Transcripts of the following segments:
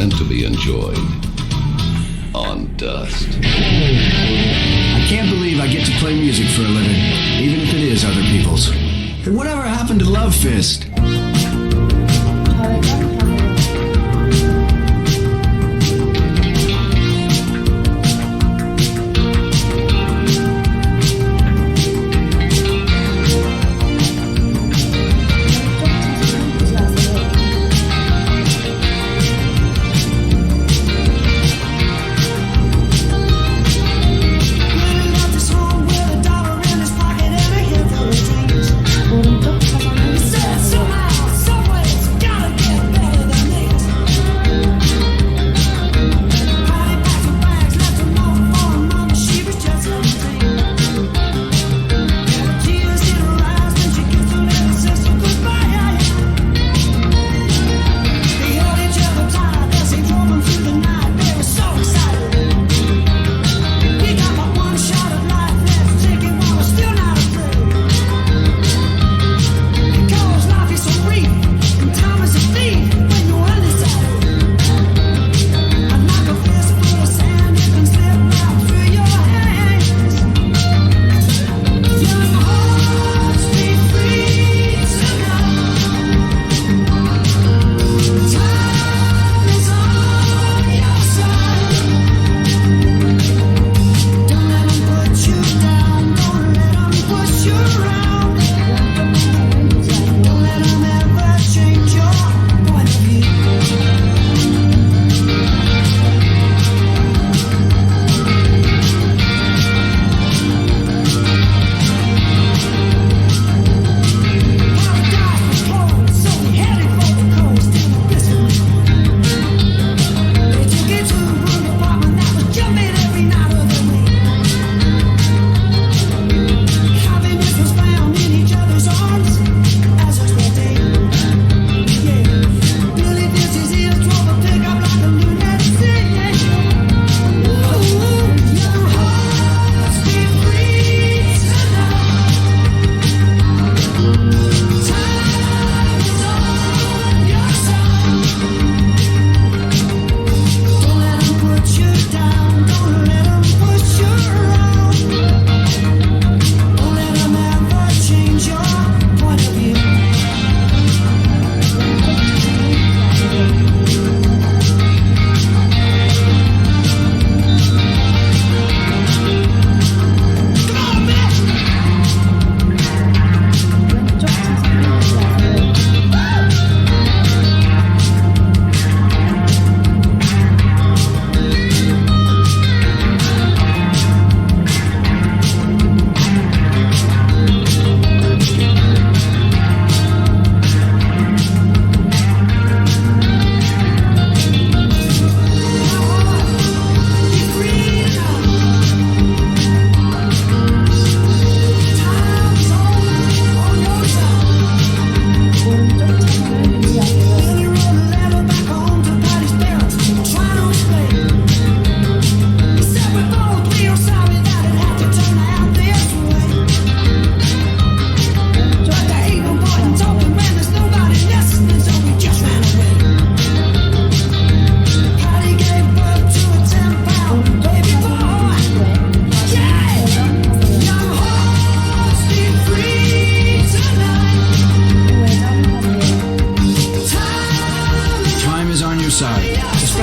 meant to be enjoyed on dust. I can't believe I get to play music for a living, even if it is other people's. Whatever happened to Love Fist?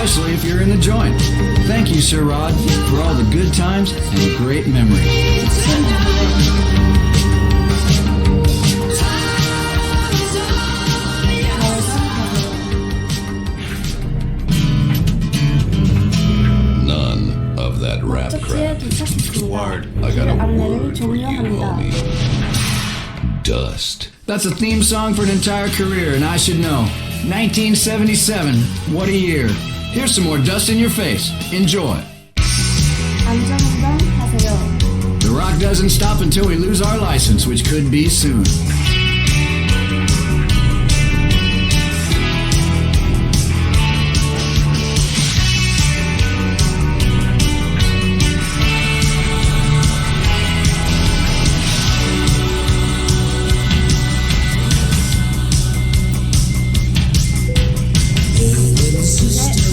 especially if you're in the joint. Thank you, Sir Rod, for all the good times and great memories. None of that rap crap. Ward, I got a word for you, homie. Dust. That's a theme song for an entire career, and I should know. 1977. What a year. Here's some more dust in your face. Enjoy. 안전운전하세요. The rock doesn't stop until we lose our license, which could be soon.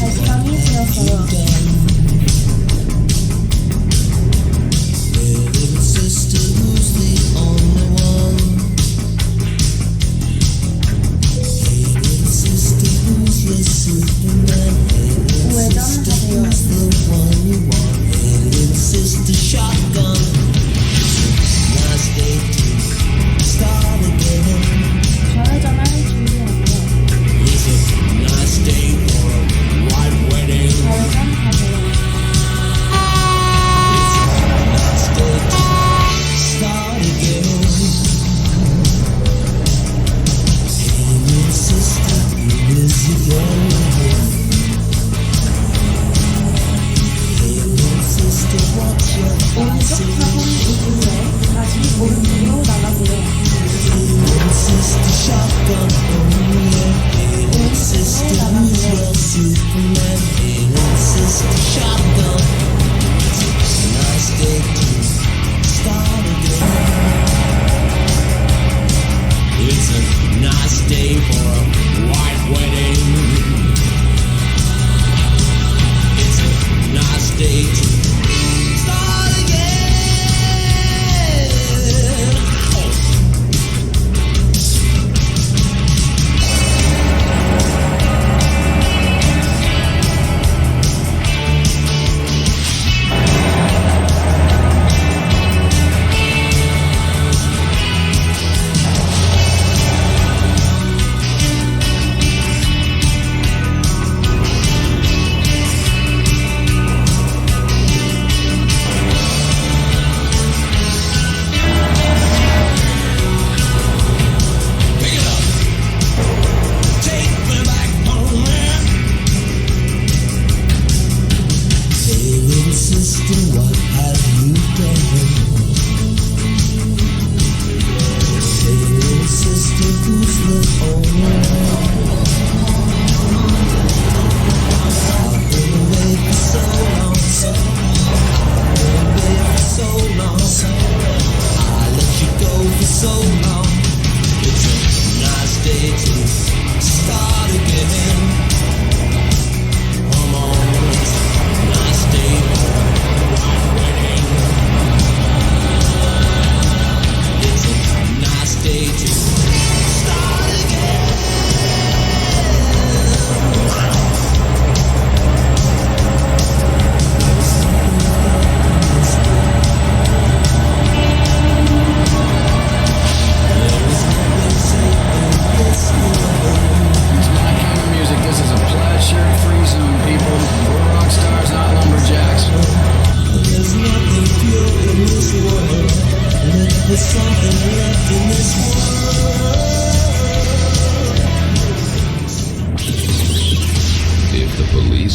네,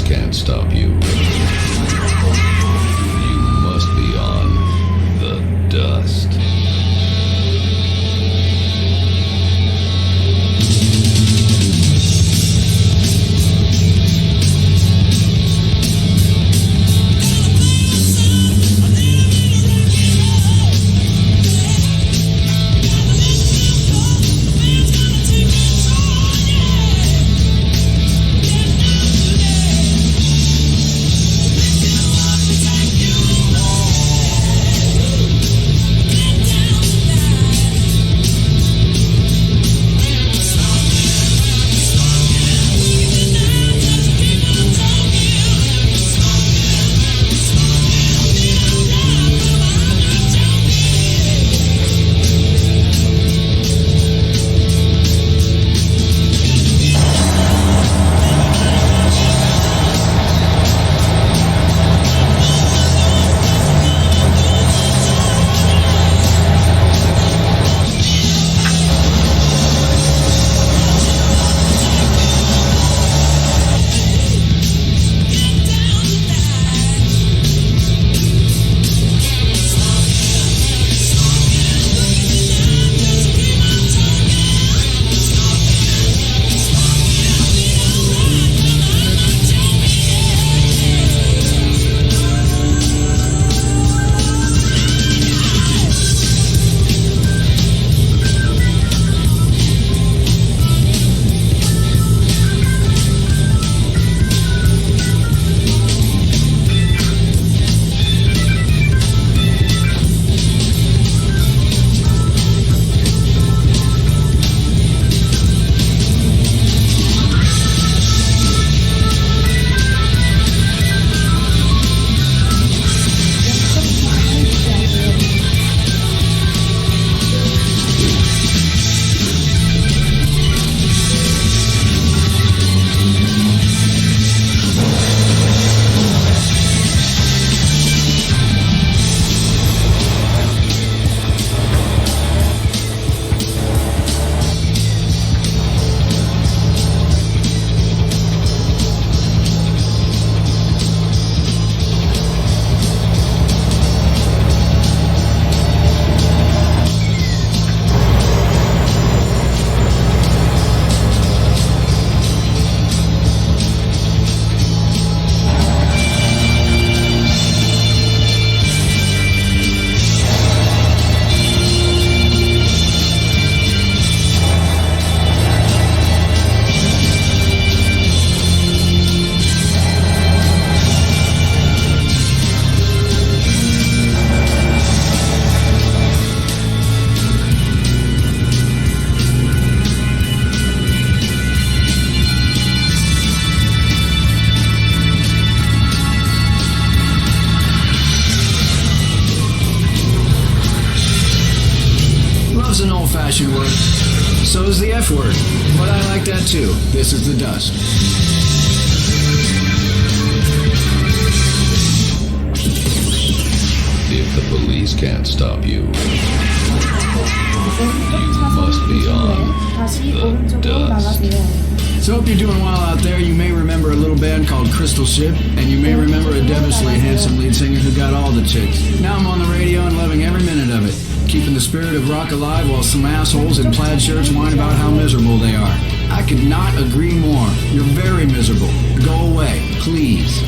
can't stop you. You must be on the dust. loves an old-fashioned word. So is the F word. But I like that too. This is the dust. If the police can't stop you, you must be on 다시 the 오른쪽으로 dust. 나가세요. So hope you're doing well out there. You may remember a little band called Crystal Ship, and you may remember a devilishly handsome lead singer who got all the chicks. Now I'm on the radio and loving every minute of it, keeping the spirit of rock alive while some assholes in plaid shirts whine about how miserable they are. I could not agree more. You're very miserable. Go away, please.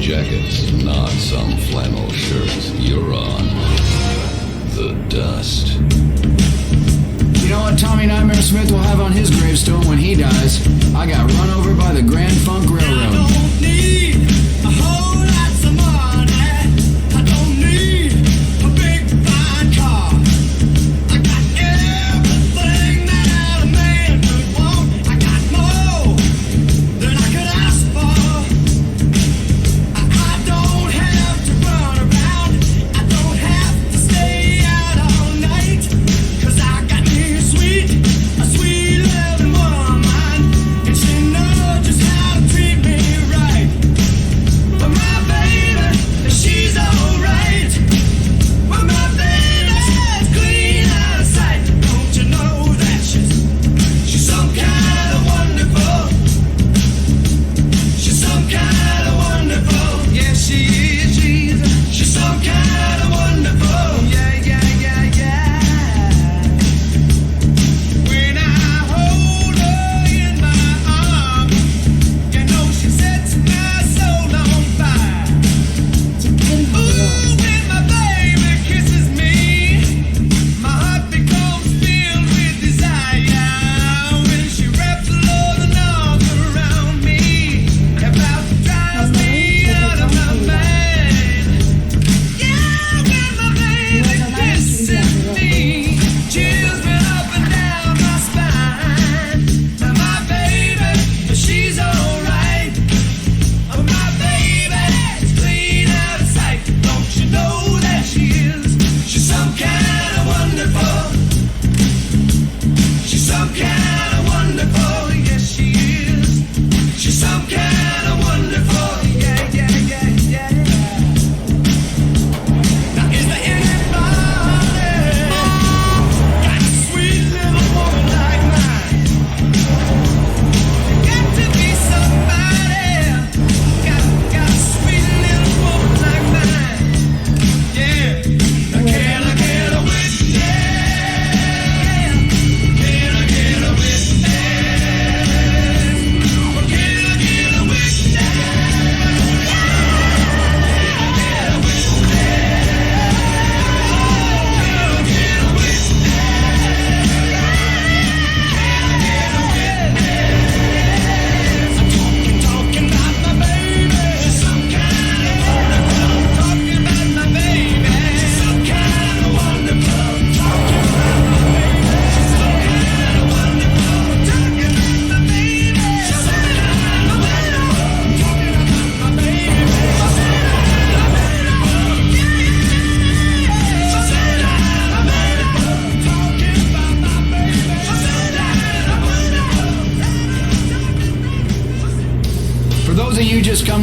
jackets, not some flannel shirts. You're on the dust. You know what Tommy Nightmare Smith will have on his gravestone when he dies? I got run over by the Grand Funk Railroad. I don't need a whole lot of money. I don't need a big fine car. I got everything that a man could want. I got more than I could ask for. I don't have to run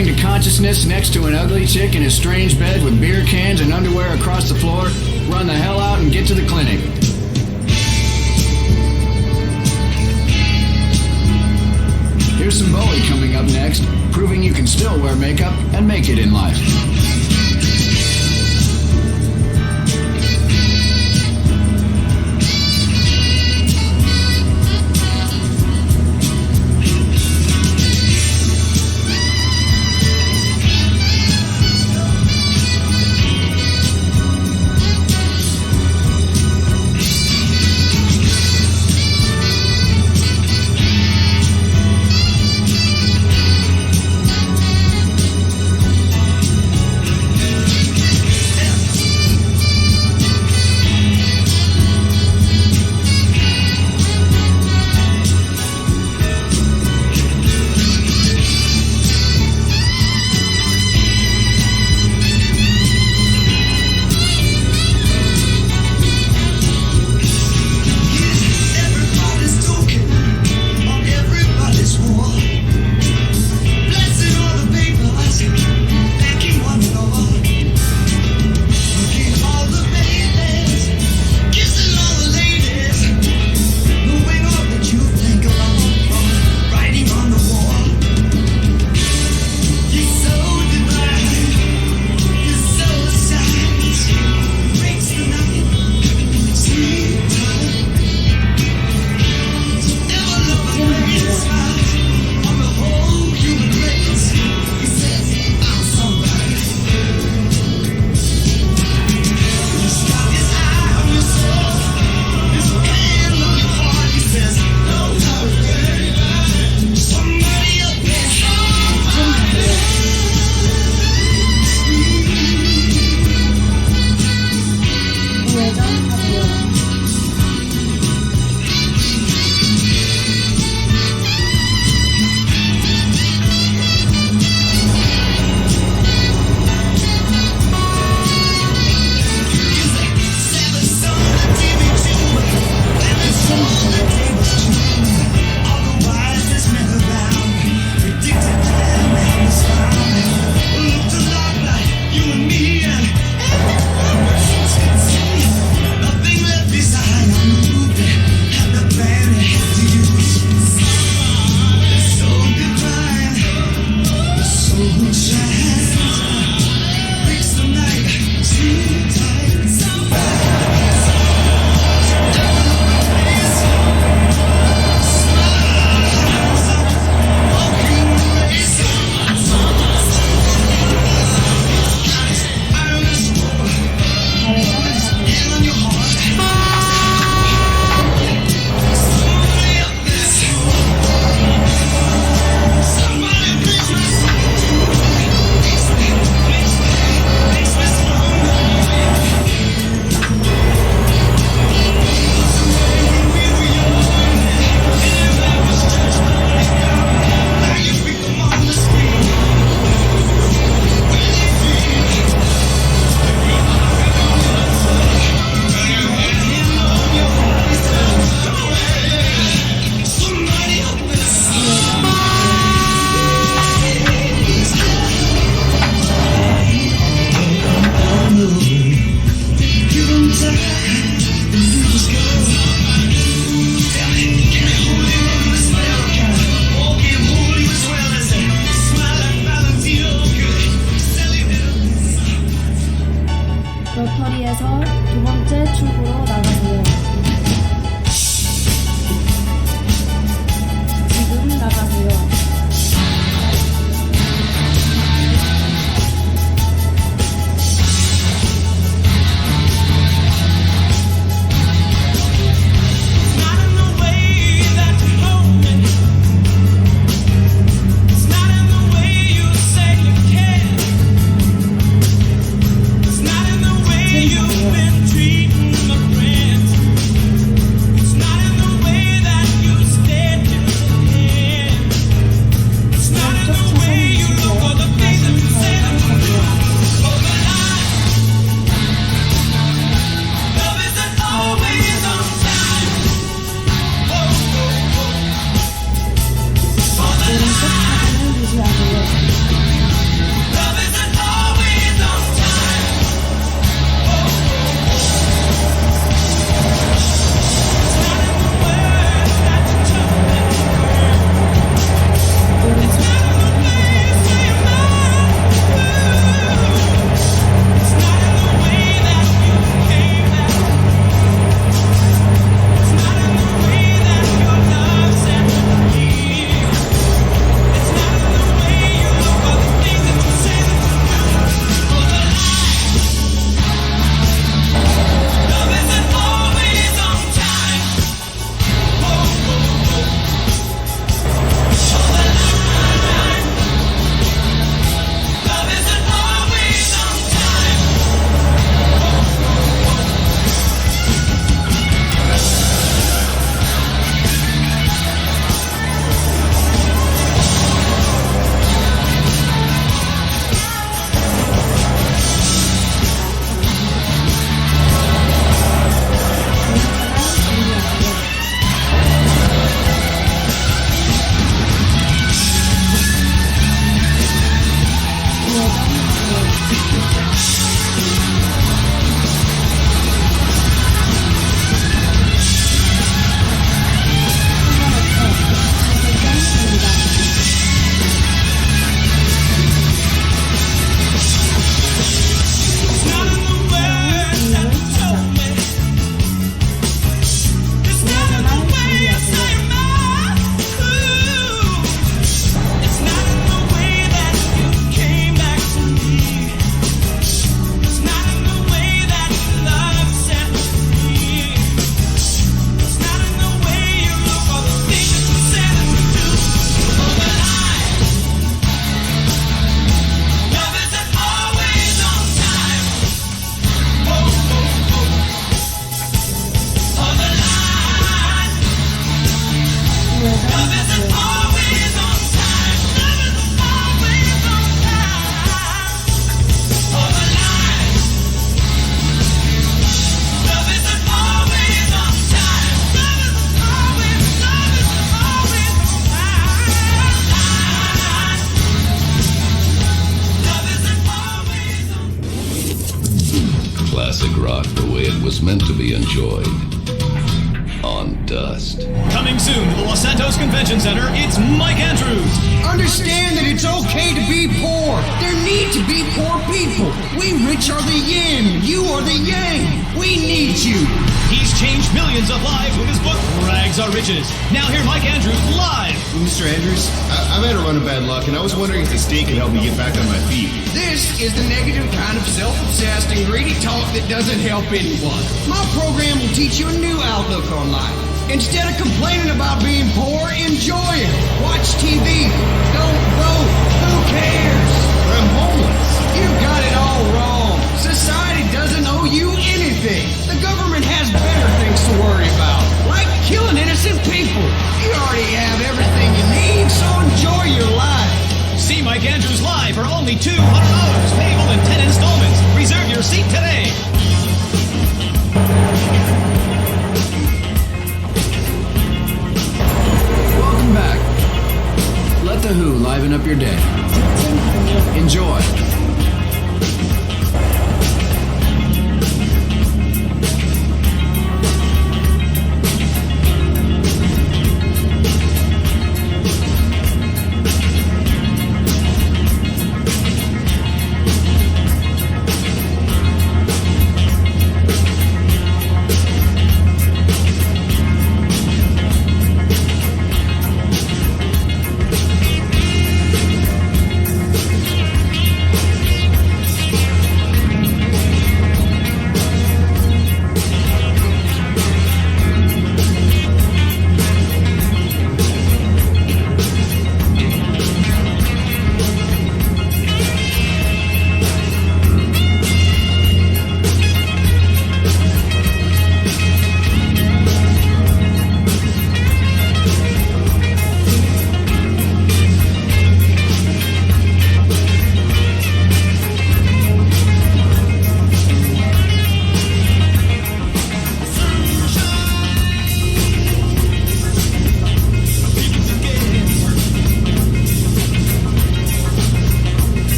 coming to consciousness next to an ugly chick in a strange bed with beer cans and underwear across the floor, run the hell out and get to the clinic. Here's some Bowie coming up next, proving you can still wear makeup and make it in life. 로터리에서 두 번째 출구로 나가세요. 지금 나가세요. Classic rock the way it was meant to be enjoyed. On dust. Coming soon to the Los Santos Convention Center, it's Mike Andrews. Understand that it's okay to be poor. There need to be poor people. We rich are the yin, you are the yang. We need you. He's changed millions of lives with his book, Rags Are Riches. Now hear Mike Andrews live. Mr. Andrews, I've had a run of bad luck, and I was wondering if the state could help me get back on my feet. This is the negative kind of self-obsessed and greedy talk that doesn't help anyone. My program will teach you a new outlook on life. Instead of complaining about being poor, enjoy it. Watch TV. Don't vote. Who cares? I'm homeless. You got it all wrong. Society doesn't owe you anything. The government has better things to worry about, like killing innocent people. You already have everything you need, so enjoy your life. See Mike Andrews live for only $200, payable in 10 installments. Reserve your seat today. Welcome back. Let the Who live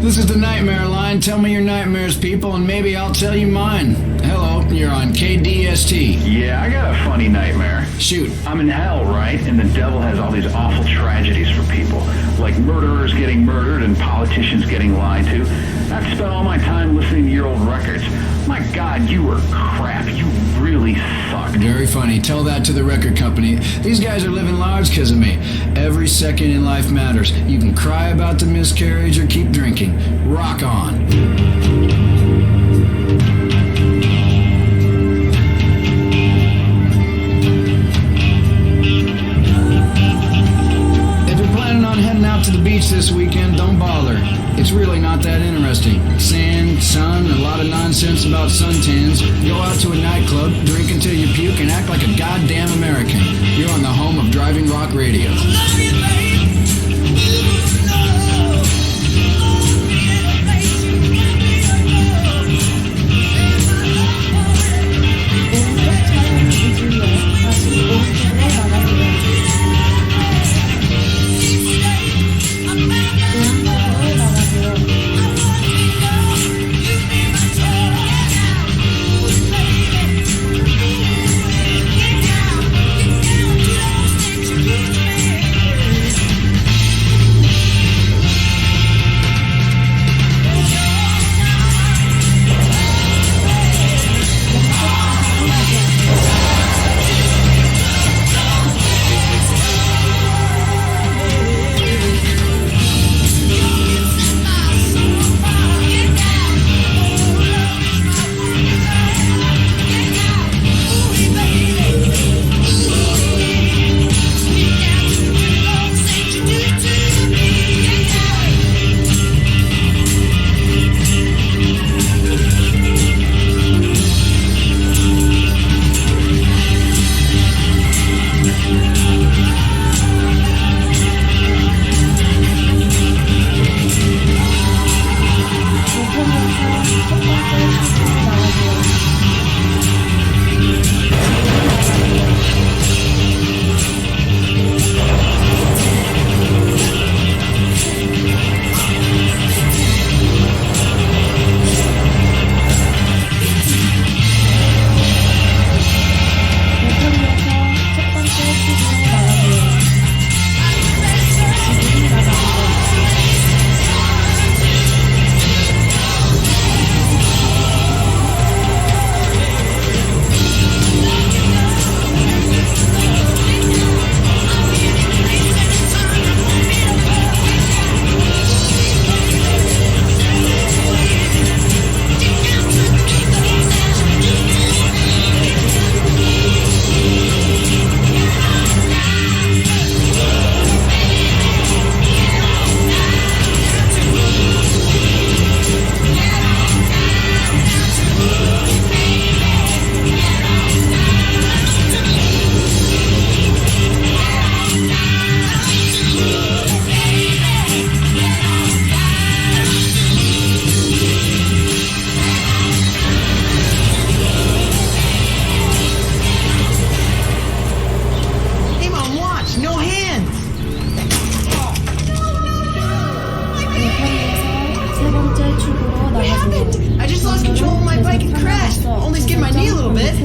This is the Nightmare Line. Tell me your nightmares, people, and maybe I'll tell you mine. Hello, you're on K-DST. Yeah, I got a funny nightmare. Shoot. I'm in hell, right? And the devil has all these awful tragedies for people. Like murderers getting murdered and politicians getting lied to. I've spent all my time listening to your old records. My God, you were crap. You really sucked. Very funny. Tell that to the record company. These guys are living large because of me. Every second in life matters. You can cry about the miscarriage or keep drinking. Rock on. If you're planning on heading out to the beach this weekend, don't bother. It's really not that interesting. Sand, sun, a lot of nonsense about suntans. Go out to a nightclub, drink until you puke, and act like a goddamn American. You're on the home of driving rock radio.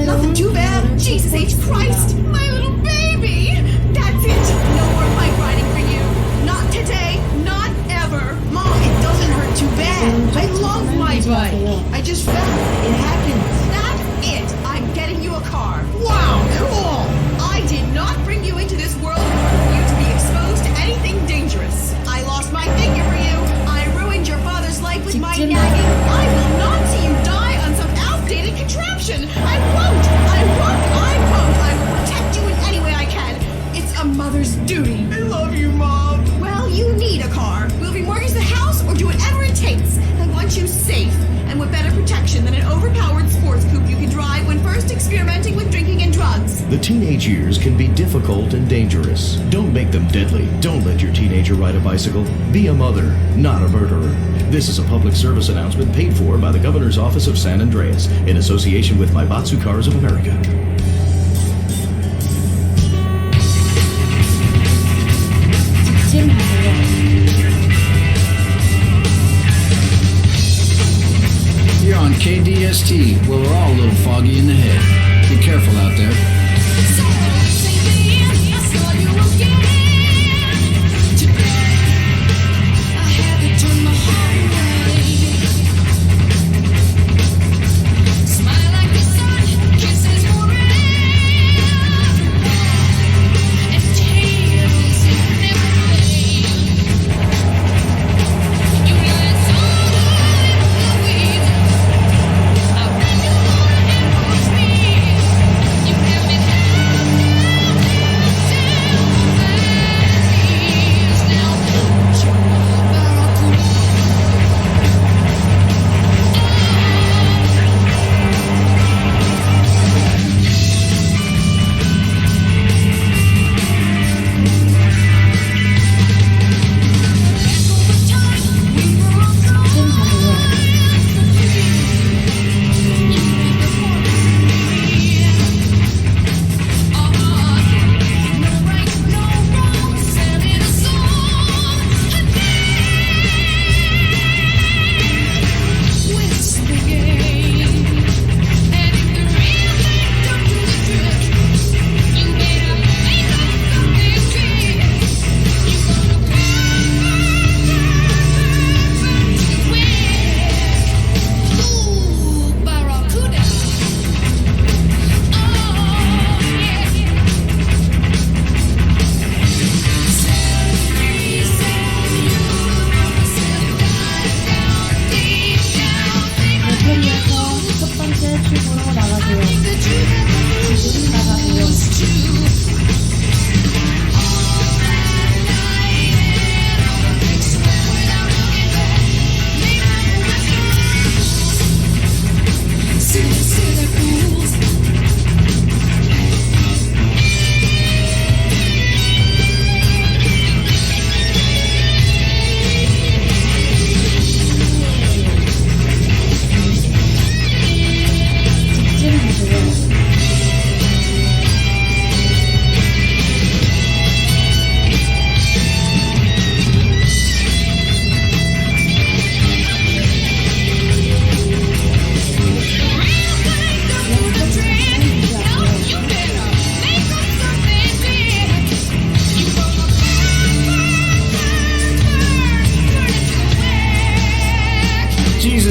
Nothing too bad. Jesus H. Christ, my little baby. That's it. No more bike riding for you. Not today. Not ever. Mom, it doesn't hurt too bad. I love my bike. I just fell. It happens. That's it. I'm getting you a car. Wow, cool. I did not bring you into this world for you to be exposed to anything dangerous. I lost my figure for you. I ruined your father's life with my nagging. I will not see you die on some outdated contraption. I won't. I will protect you in any way I can. It's a mother's duty. I love you, Mom. Well, you need a car. We'll remortgage the house or do whatever it takes. I want you safe and with better protection than an overpowered sports coupe you can drive when first experimenting with drinking and drugs. The teenage years can be difficult and dangerous. Don't make them deadly. Don't let your teenager ride a bicycle. Be a mother, not a murderer. This is a public service announcement paid for by the Governor's Office of Sandreas in association with Maibatsu Cars of America. K-DST, where we're all a little foggy in the head. Be careful out there.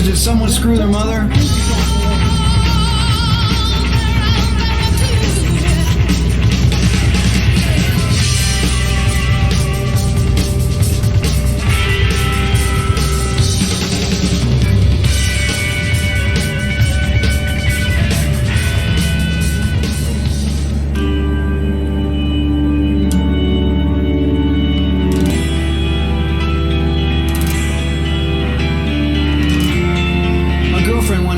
Did someone screw their mother?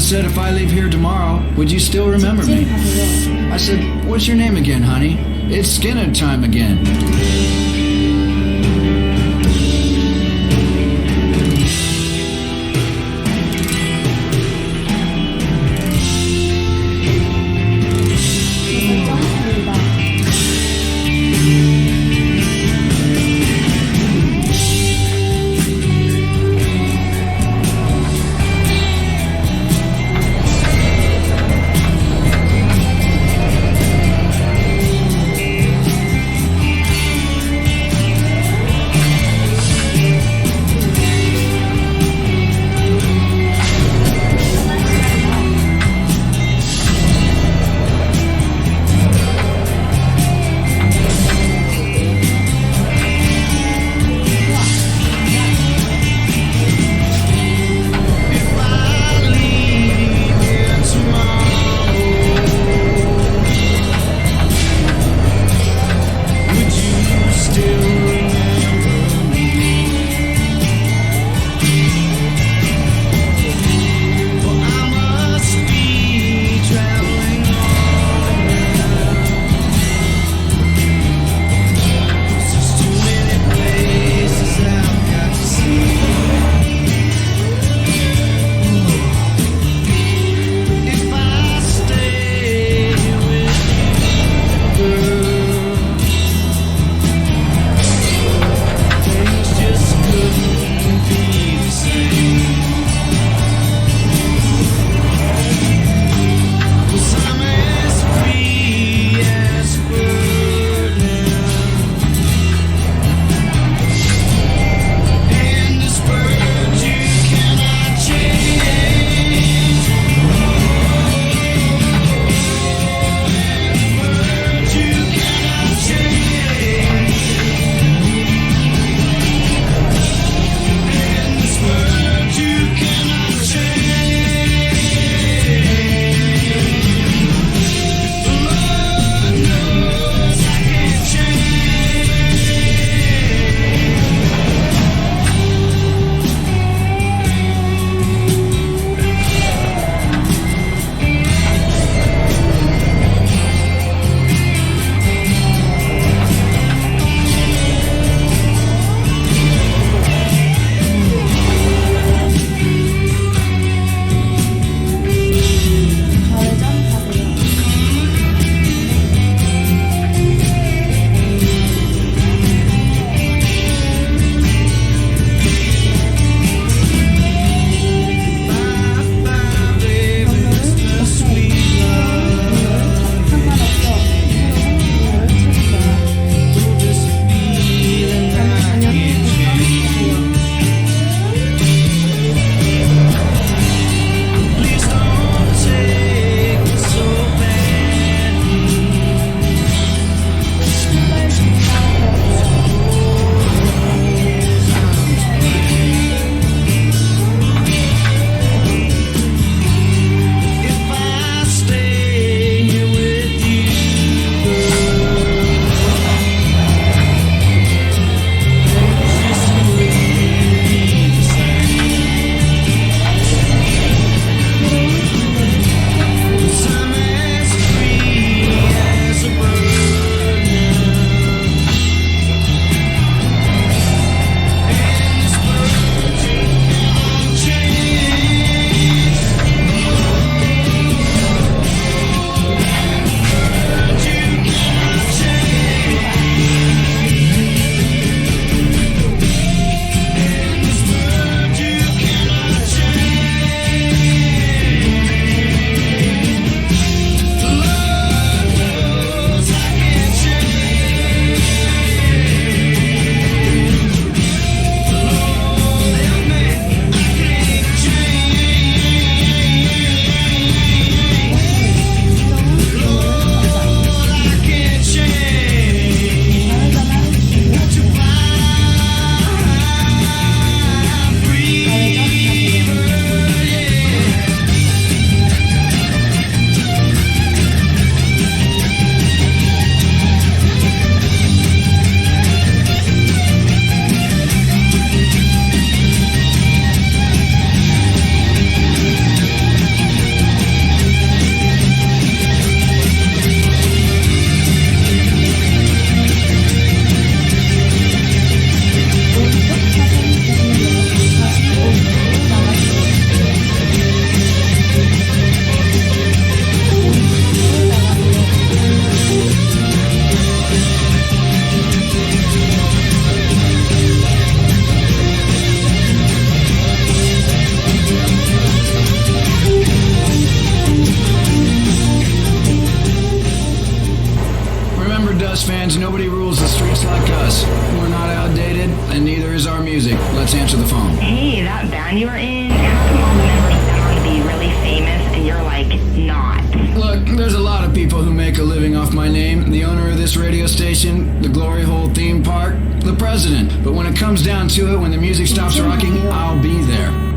Said if I leave here tomorrow, would you still remember me? I said, what's your name again, honey? It's Skinner time again. Besides, nobody rules the streets like us. We're not outdated, and neither is our music. Let's answer the phone. Hey, that band you were in, how come all the members sound to be really famous and you're like not? Look, there's a lot of people who make a living off my name. The owner of this radio station, the Glory Hole theme park, the president. But when it comes down to it, when the music stops rocking, I'll be there.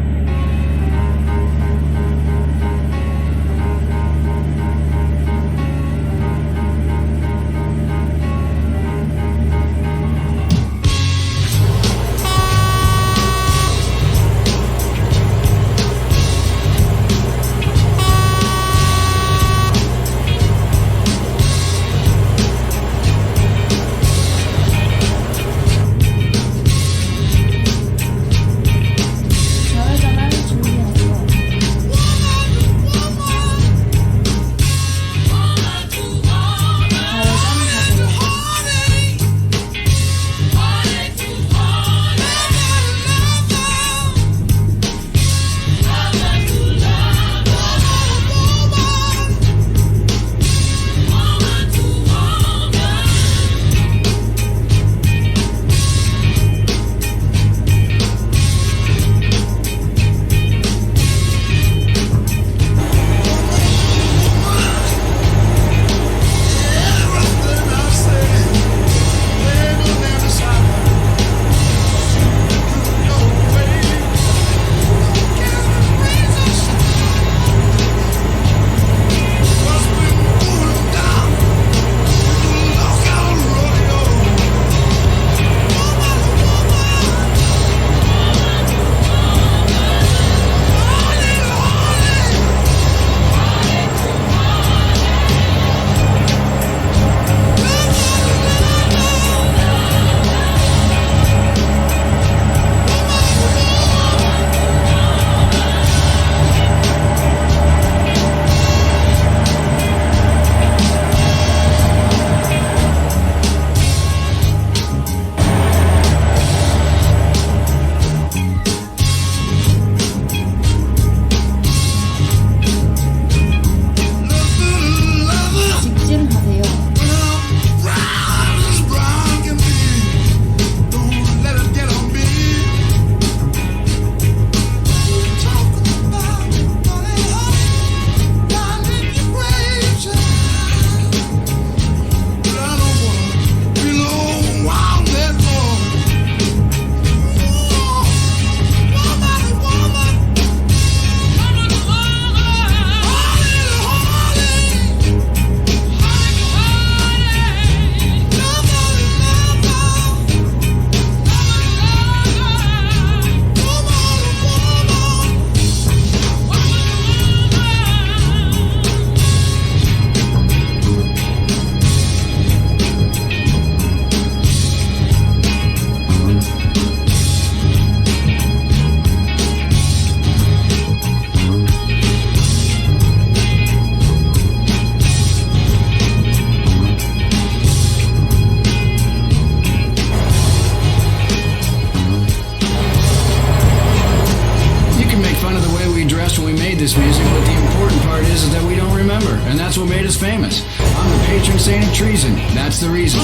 this music, but the important part is that we don't remember, and that's what made us famous. I'm the patron saint of treason. That's the reason.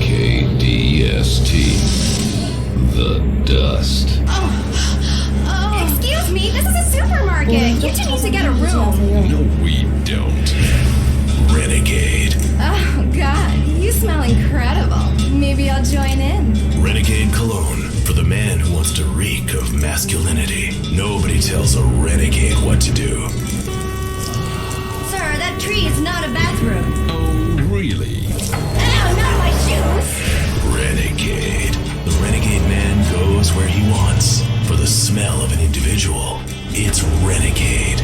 K-DST. The dust. Excuse me, this is a supermarket. You two need to get a room. No, we don't. Renegade. Oh, God, you smell incredible. Maybe I'll join in. Renegade cologne for the man who wants to reek of masculinity. Nobody tells a renegade what to do. Sir, that tree is not a bathroom. Oh, really? Ow, not my shoes. Renegade. The renegade man goes where he wants. For the smell of an individual, it's renegade.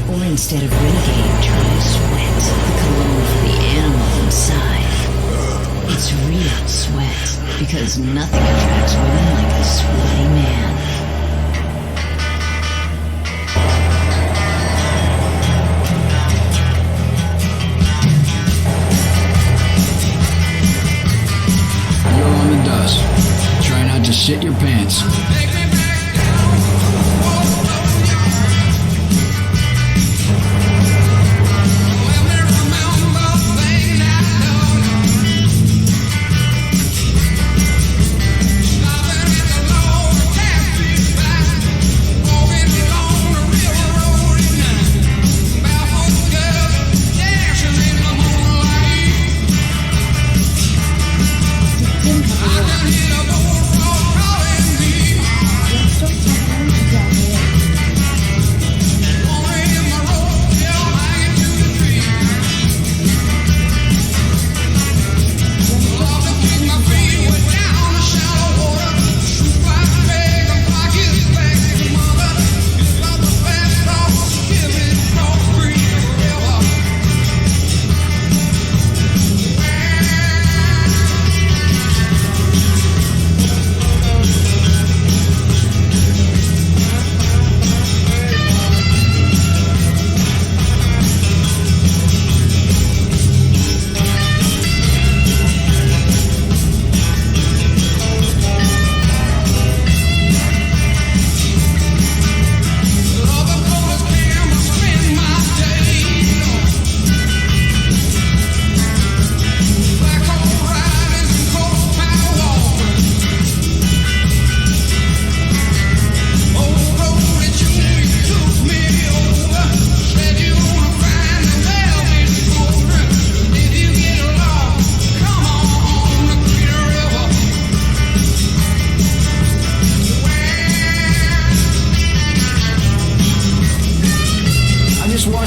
Or instead of renegade, try sweat, the cologne for the animal inside. It's real sweat, because nothing attracts women like a sweaty man. shit your pants.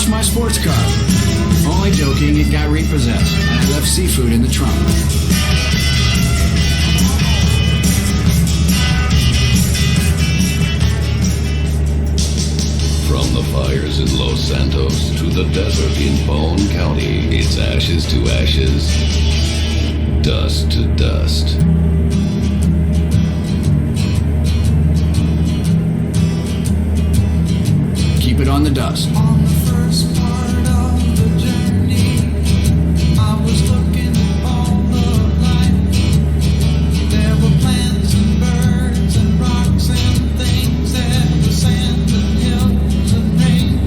My sports car. Only joking, it got repossessed, and I left seafood in the trunk. From the fires in Los Santos to the desert in Bone County, it's ashes to ashes, dust to dust. Keep it on the dust. On the first part of the journey, I was looking at all the life. There were plants and birds and rocks and things. There was sand and hills and rain.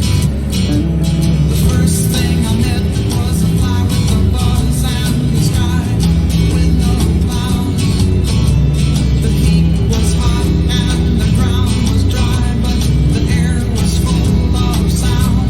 The first thing I met was a fly with a buzz and the sky with no clouds. The heat was hot and the ground was dry, but the air was full of sound.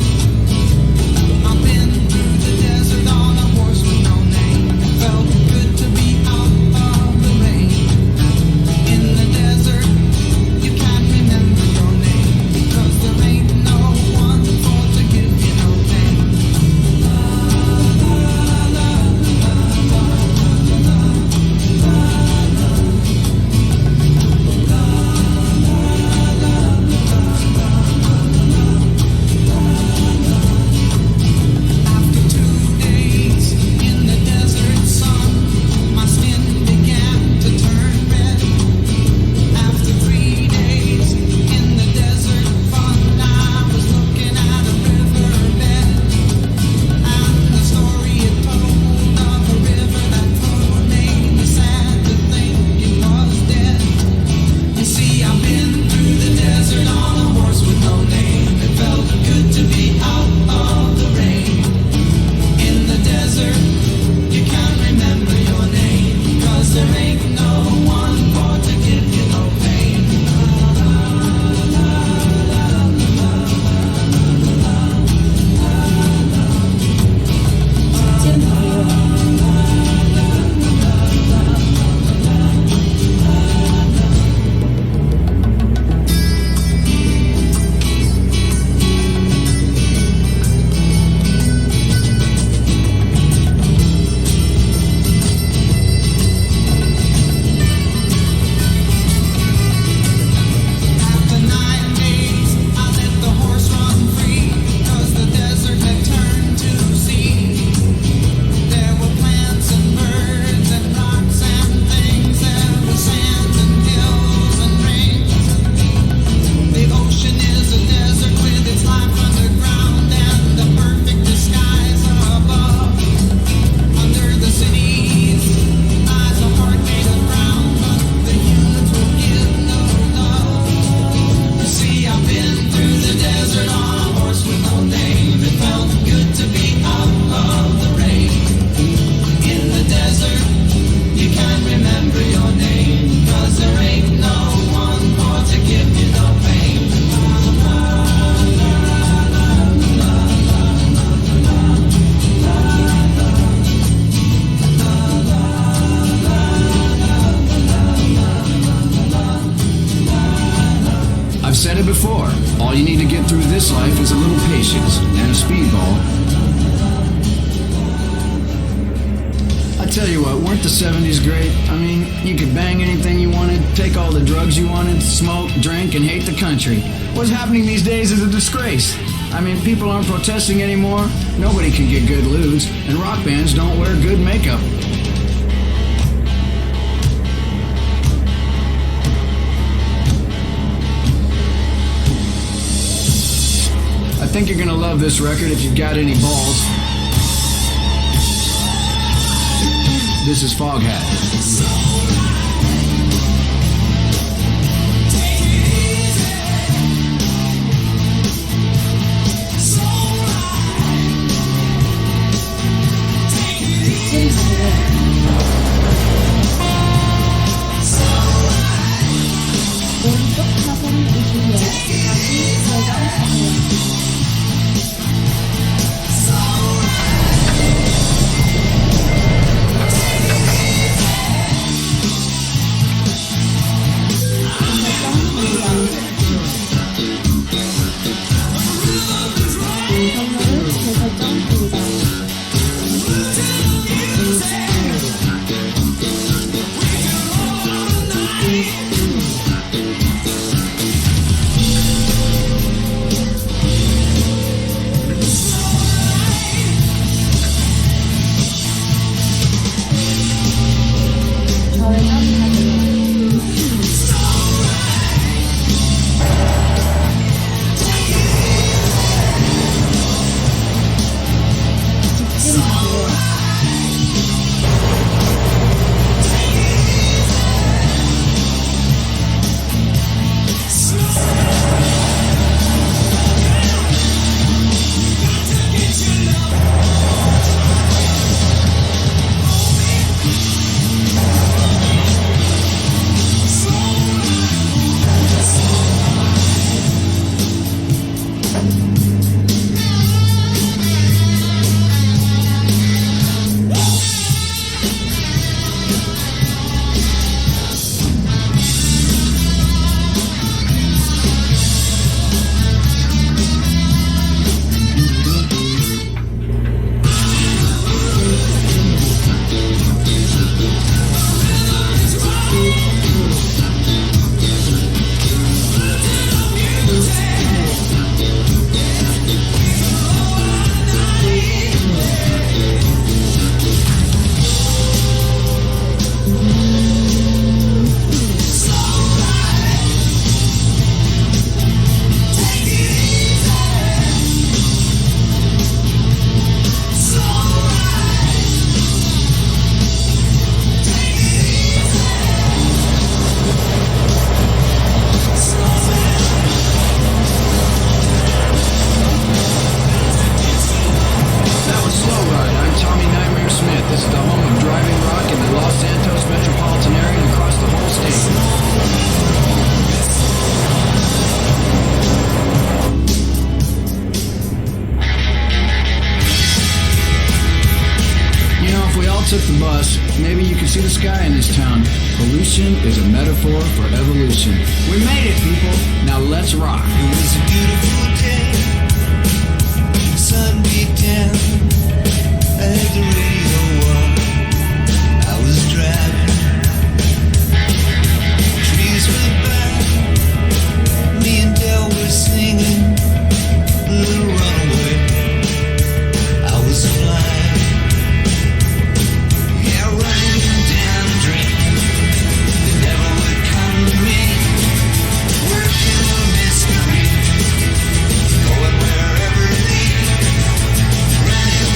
All you need to get through this life is a little patience and a speedball. I tell you what, weren't the 70s great? I mean, you could bang anything you wanted, take all the drugs you wanted, smoke, drink, and hate the country. What's happening these days is a disgrace. I mean, people aren't protesting anymore, nobody can get good lewds, and rock bands don't wear good makeup. I think you're gonna love this record if you've got any balls. This is Foghat. 오른쪽 차선 이후에 다시 회전하세요. took the bus, maybe you can see the sky in this town. Pollution is a metaphor for evolution. We made it, people. Now let's rock. It was a beautiful day. The sun beat down. I had the radio on. I was driving. Trees were by. Me and Del were singing. A little runaway. I was flying. Running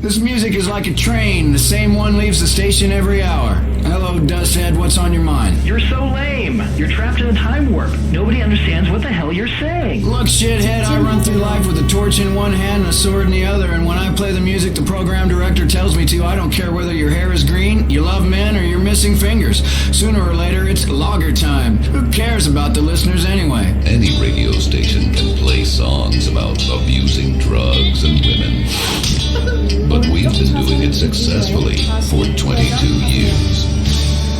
This music is like a train. The same one leaves the station every hour. Hello, Dusthead, what's on your mind? You're so lame. You're trapped in a time warp. Nobody understands what the hell you're saying. Look, shithead, I run through life with a torch in one hand and a sword in the other, and when I play the music the program director tells me to, I don't care whether your hair is green, you love men, or you're missing fingers. Sooner or later, it's logger time. Who cares about the listeners anyway? Any radio station can play songs about abusing drugs and women. But we've been doing it successfully for 22 years.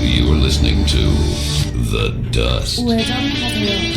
You're listening to The Dust. 우회전하세요.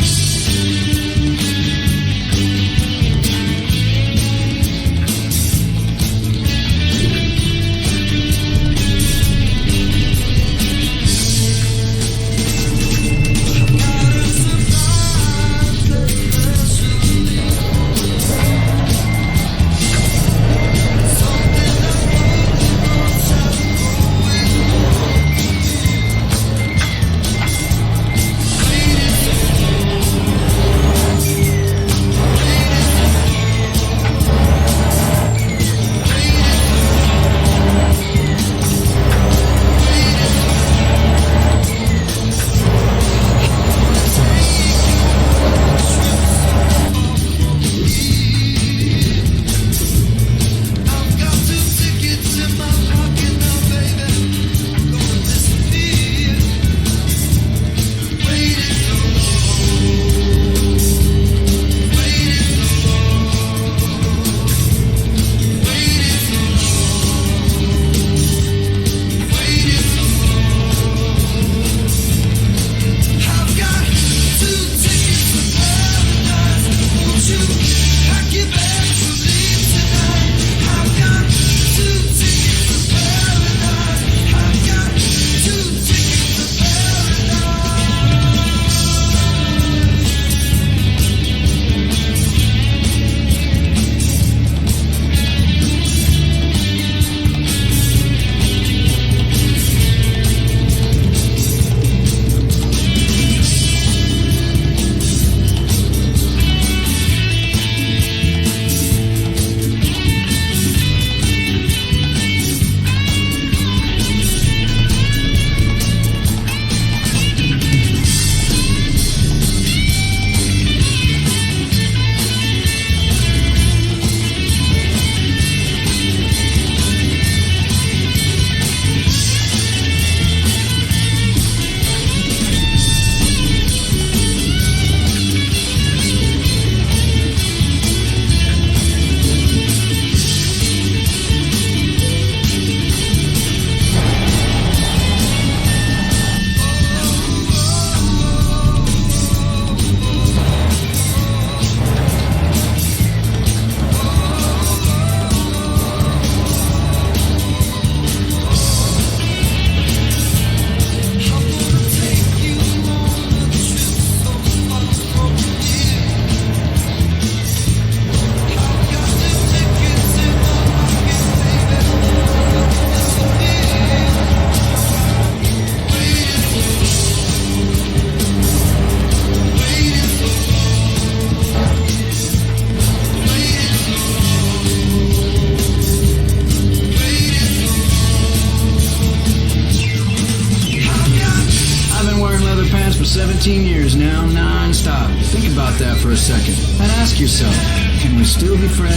for 17 years now, non-stop. Think about that for a second. And ask yourself, can we still be friends?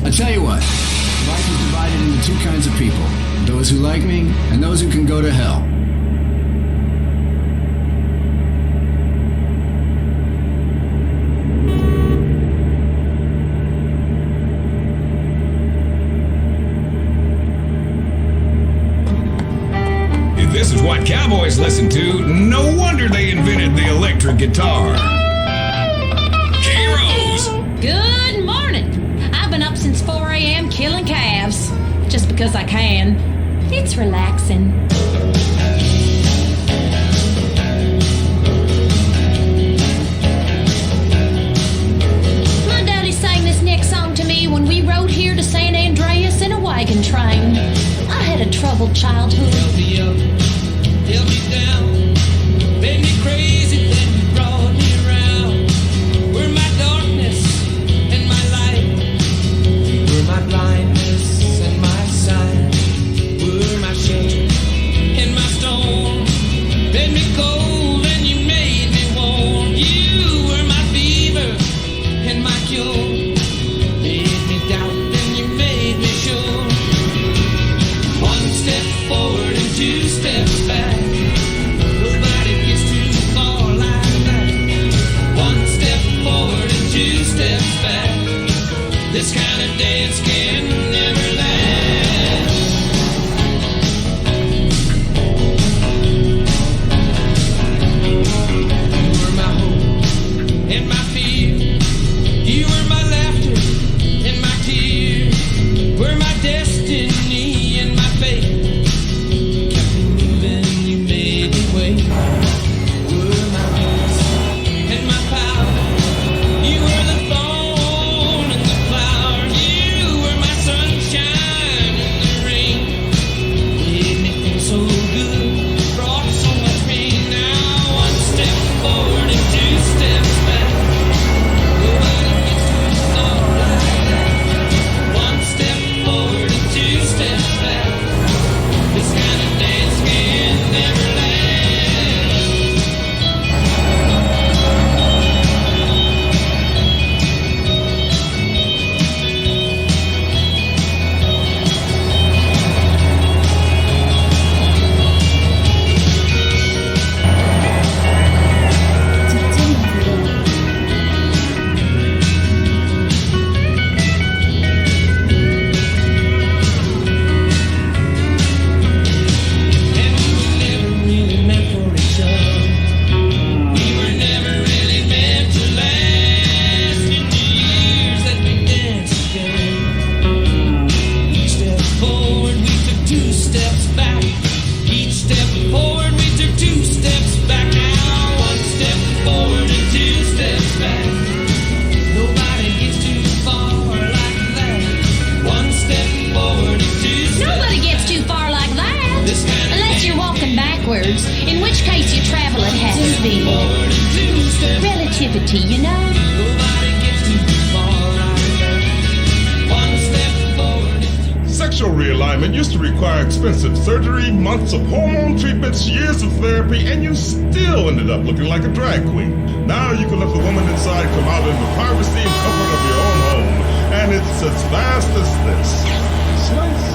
I tell you what, life is divided into two kinds of people. Those who like me, and those who can go to hell. If this is what cowboys listen to, no wonder they invented the electric guitar. K-Rose! Good morning! I've been up since 4 a.m. killing calves. Just because I can. It's relaxing. My daddy sang this next song to me when we rode here to Sandreas in a wagon train. I had a troubled childhood. records, in which case you travel at half speed. Relativity, you know? Sexual realignment used to require expensive surgery, months of hormone treatments, years of therapy, and you still ended up looking like a drag queen. Now you can let the woman inside come out in the privacy and comfort of your own home, and it's as fast as this. Slice.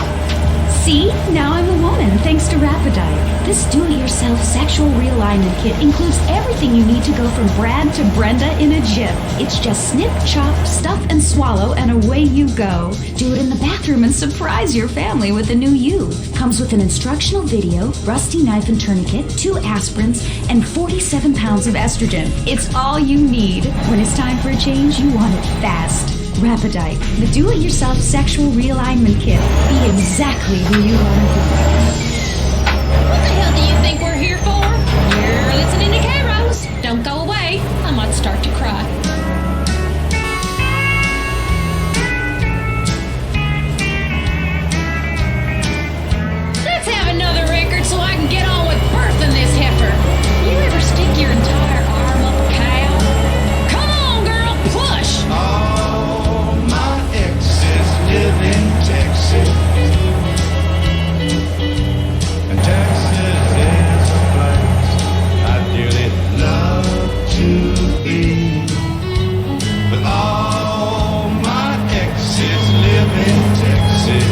See? Now I'm a woman, thanks to Rapidite. This do-it-yourself sexual realignment kit includes everything you need to go from Brad to Brenda in a jiff. It's just snip, chop, stuff, and swallow, and away you go. Do it in the bathroom and surprise your family with the new you. Comes with an instructional video, rusty knife and tourniquet, 2 aspirins, and 47 pounds of estrogen. It's all you need. When it's time for a change, you want it fast. Rapidite, the do-it-yourself sexual realignment kit. Be exactly who you want to be. What the hell do you think we're here for? You're listening to K-Rose. Don't go away. I might start to cry. Let's have another record so I can get on with birthing this heifer. You ever stick your entire arm up a cow? Come on, girl, push! All my exes live in Texas. And Texas is a place I dearly love to be. But all my exes live in Texas.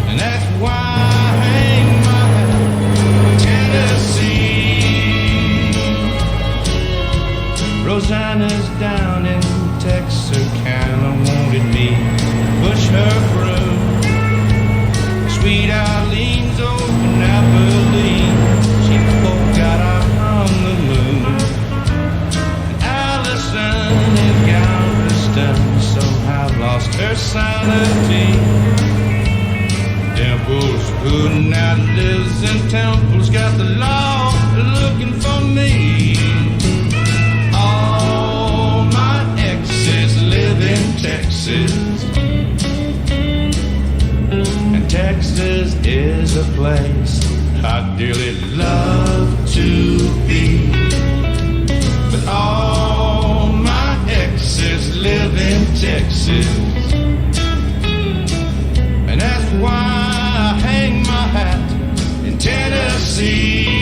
And that's why I hang my hat in Tennessee. Rosanna's down in Texarkana, wanted me to push her through. Sweet Eileen's over in Abilene, she got out on the moon. And Allison in Galveston somehow lost her sanity. Dimples, who now lives in Temple's got the law looking for me. All my exes live in Texas, and Texas is a place I dearly love to be. But all my exes live in Texas, and that's why I hang my hat in Tennessee.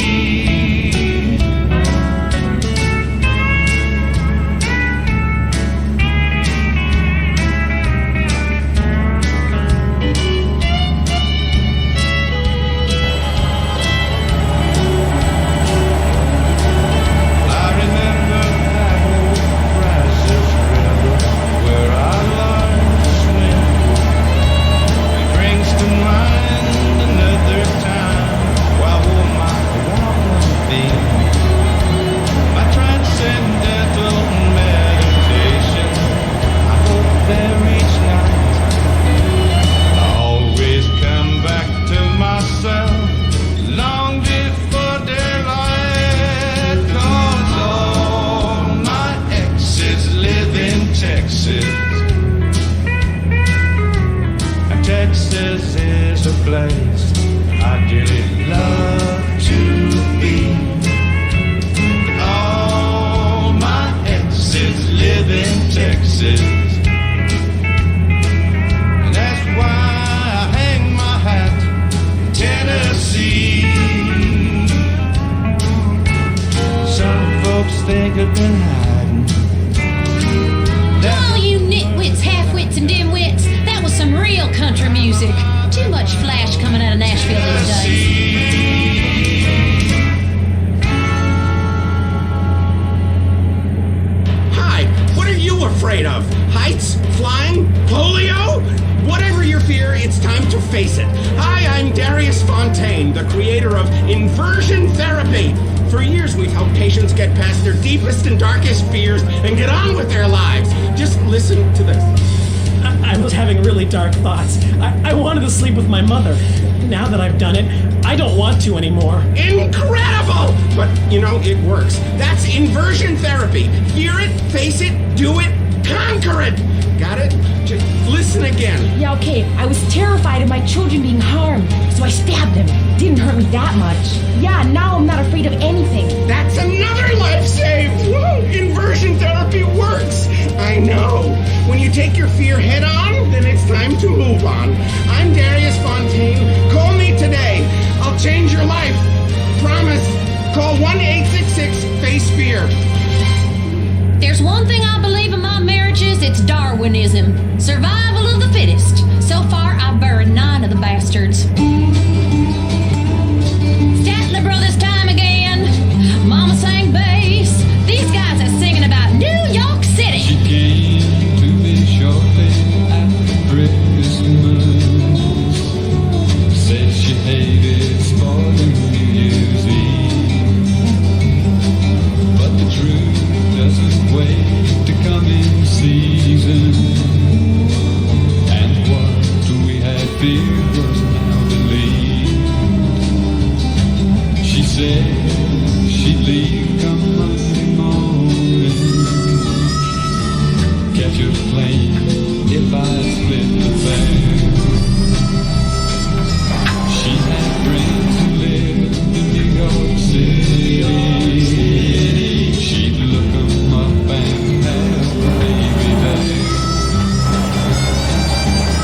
I remember that old Brazos River where I learned to swim. It brings to mind another time while I wore my Hawaiian theme. My transcendental meditation, I hope there each night I always come back to myself long before daylight. 'Cause all my exes live in Texas, and Texas is a place I dearly love to be. But all my exes live in Texas, and that's why I hang my hat in Tennessee. Some folks think I've been hiding. All you nitwits, half-wits, and dim-wits, that was some real country music. Too much flash coming out of Nashville these days. Hi, what are you afraid of? Heights? Flying? Polio? Whatever your fear, it's time to face it. Hi, I'm Darius Fontaine, the creator of inversion therapy. For years, we've helped patients get past their deepest and darkest fears and get on with their lives. Just listen to this. I was having really dark thoughts. I wanted to sleep with my mother. Now that I've done it, I don't want to anymore. Incredible! But, you know, it works. That's inversion therapy. Fear it, face it, do it, conquer it. Got it? Just listen again. Yeah, okay. I was terrified of my children being harmed, so I stabbed them. Didn't hurt me that much. Yeah, now I'm not afraid of anything. That's another life saved! Whoa, inversion therapy works! I know. When you take your fear head on, then it's time to move on. I'm Darius Fontaine. Call me today. I'll change your life. Promise. Call 1-866-FACE-FEAR. There's one thing I believe in my marriages, it's Darwinism. Survival of the fittest. So far, I've buried 9 of the bastards. Statler Brothers time again. Mama sang bass. These guys are singing about New York City. She came to me shortly after Christmas. Said she hated spoiling New Year's Eve. But the truth doesn't wait to come in season. And what we had feared was now believed. She said she'd leave come Monday morning. Catch a plane if I split the fare. She had friends who lived in New York City. She'd look 'em up and have a baby there.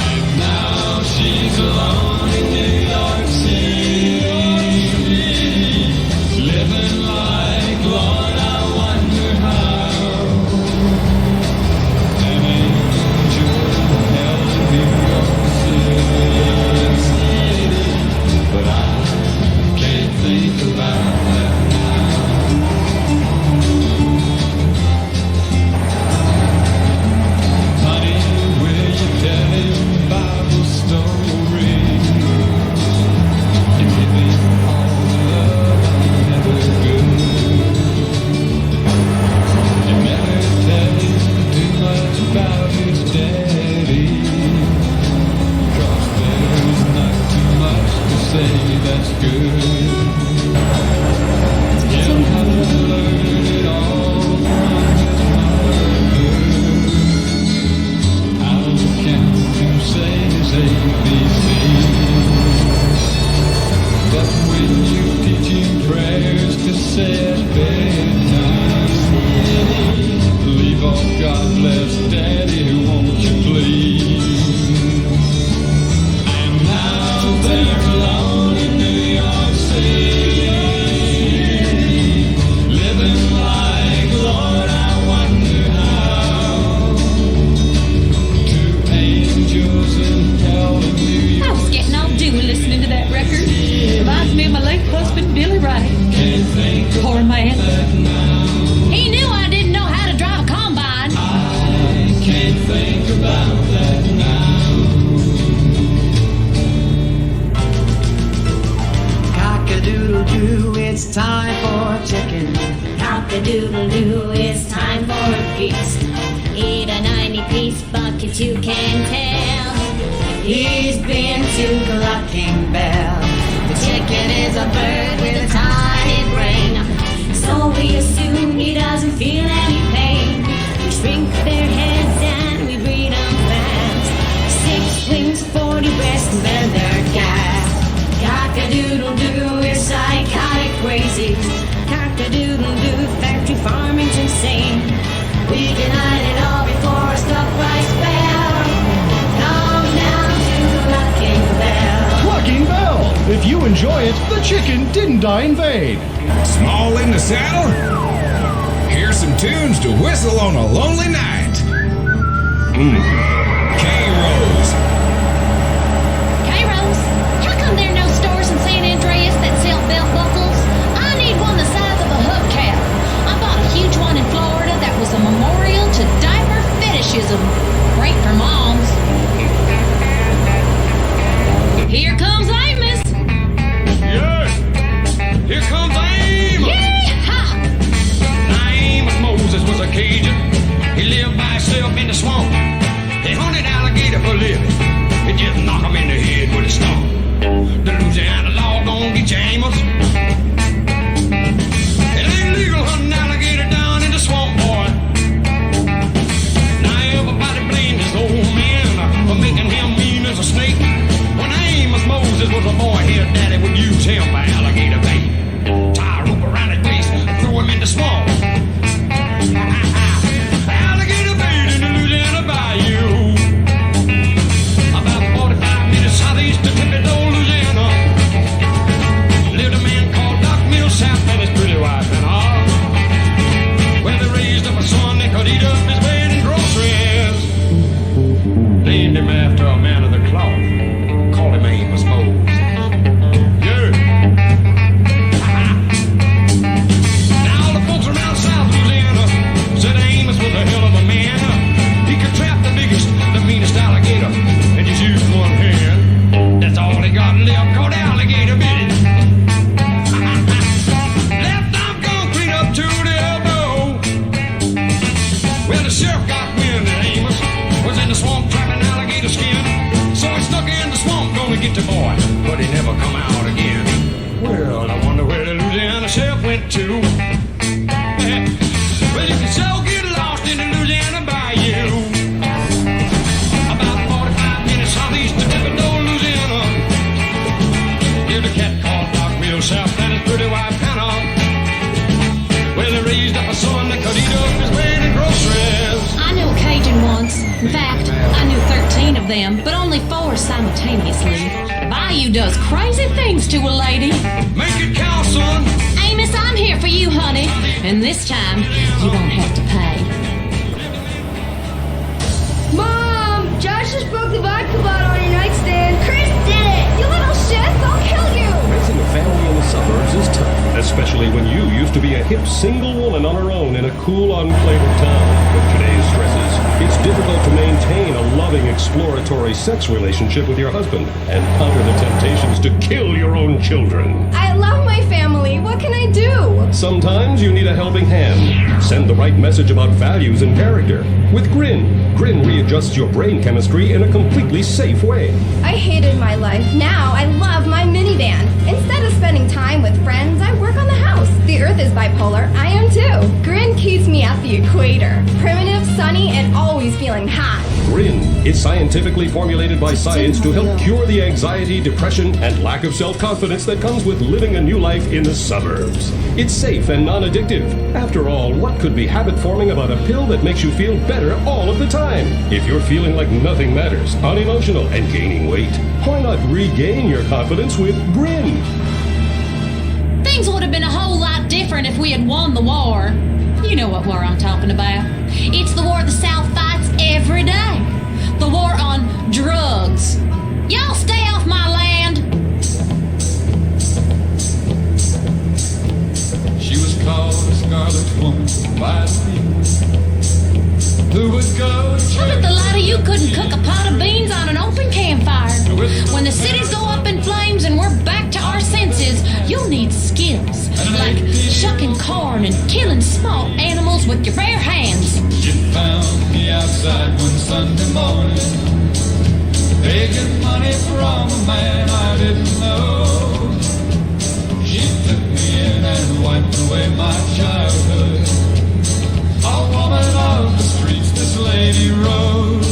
And now she's alone in New York City, living like, Lord, I wonder how. An angel in hell in New York City, but I can't think about that now. Honey, will you tell him Bible story? And give him all the love I never could. And never tell him too much about his daddy, 'cause there's not too much to say that's good. He'll have to learn it all from his mother. How to count to say his ABC. But when you teach him prayers to say at bedtime, leave off God bless Daddy, won't you please? And now they're alone in New York City, living like, Lord, I wonder how. 2 angels in hell in New I York. was getting all doomy listening to that record. Reminds me of my late husband, Billie Wright. Can't think Poor man. that now. He knew I didn't know how to drive a combine. I can't think about that now. Cock-a-doodle-doo, it's time for chicken. Cock-a-doodle-doo, it's time for a feast. Eat a 90-piece bucket, you can tell. He's been to Lookin. The chicken is a bird with a tiny brain. So we assume he doesn't feel any pain. We shrink their heads and we breed them fast. 6 wings, 40 breasts, and then they're gas. Cock-a-doodle-doo, we're psychotic crazy. Cock-a-doodle-doo, factory farming's insane. We denied it all before a stock price fell. Come down to Lookin Bell. Clucking Bell! If you enjoy it, the chicken didn't die in vain. Small in the saddle? Here's some tunes to whistle on a lonely night. K-Rose. K-Rose, how come there are no stores in San Andreas that sell belt buckles? I need one the size of a hubcap. I bought a huge one in Florida that was a memorial to diaper fetishism. Great for moms. Here comes Amos. Yes! Here comes Amos! Yee-haw! Now Amos Moses was a Cajun. He lived by himself in the swamp. He hunted alligator for a living. too. Well, you can so get lost in the Louisiana Bayou. About 45 minutes southeast of Thibodaux, Louisiana. Here's a cat called Rock real south and his pretty wife Hannah. Well, they raised up a son that could eat up his weight in groceries. I knew a Cajun once. In fact, I knew 13 of them, but only 4 simultaneously. The bayou does crazy things to a lady. Make it count, son. Amos, I'm here for you, honey. And this time, you won't have to pay. Mom! Josh just broke the vodka bottle on your nightstand. Chris did it! You little shit! I'll kill you! Raising a family in the suburbs is tough, especially when you used to be a hip single woman on her own in a cool enclave of town. With today's stresses, it's difficult to maintain a loving, exploratory sex relationship with your husband and counter the temptations to kill your own children. I love my family. What can I do? Sometimes you need a helping hand. Send the right message about values and character. With Grin, Grin readjusts your brain chemistry in a completely safe way. I hated my life. Now I love my minivan. Instead of spending time with friends, I work on the house. The Earth is bipolar. I am too. Grin keeps me at the equator. Primitive, sunny, and always feeling hot. Grin is scientifically formulated by science to help cure the anxiety, depression, and lack of self-confidence that comes with living a new life in the suburbs. It's safe and non-addictive. After all, what could be habit-forming about a pill that makes you feel better all of the time? If you're feeling like nothing matters, unemotional, and gaining weight, why not regain your confidence with Grin? Things would have been a whole lot different if we had won the war. You know what war I'm talking about. It's the war the South fights every day. The war on drugs. Y'all stay off my land. She was called a scarlet woman by the people who would go to I bet the lot of you couldn't cook a pot of beans on an open campfire. When the cities go up in flames and we're back to our senses, you'll need skills like shucking corn and killing small animals with your bare hands. She found me outside one Sunday morning, begging money from a man I didn't know. She took me in and wiped away my childhood. A woman of the streets, this lady rose.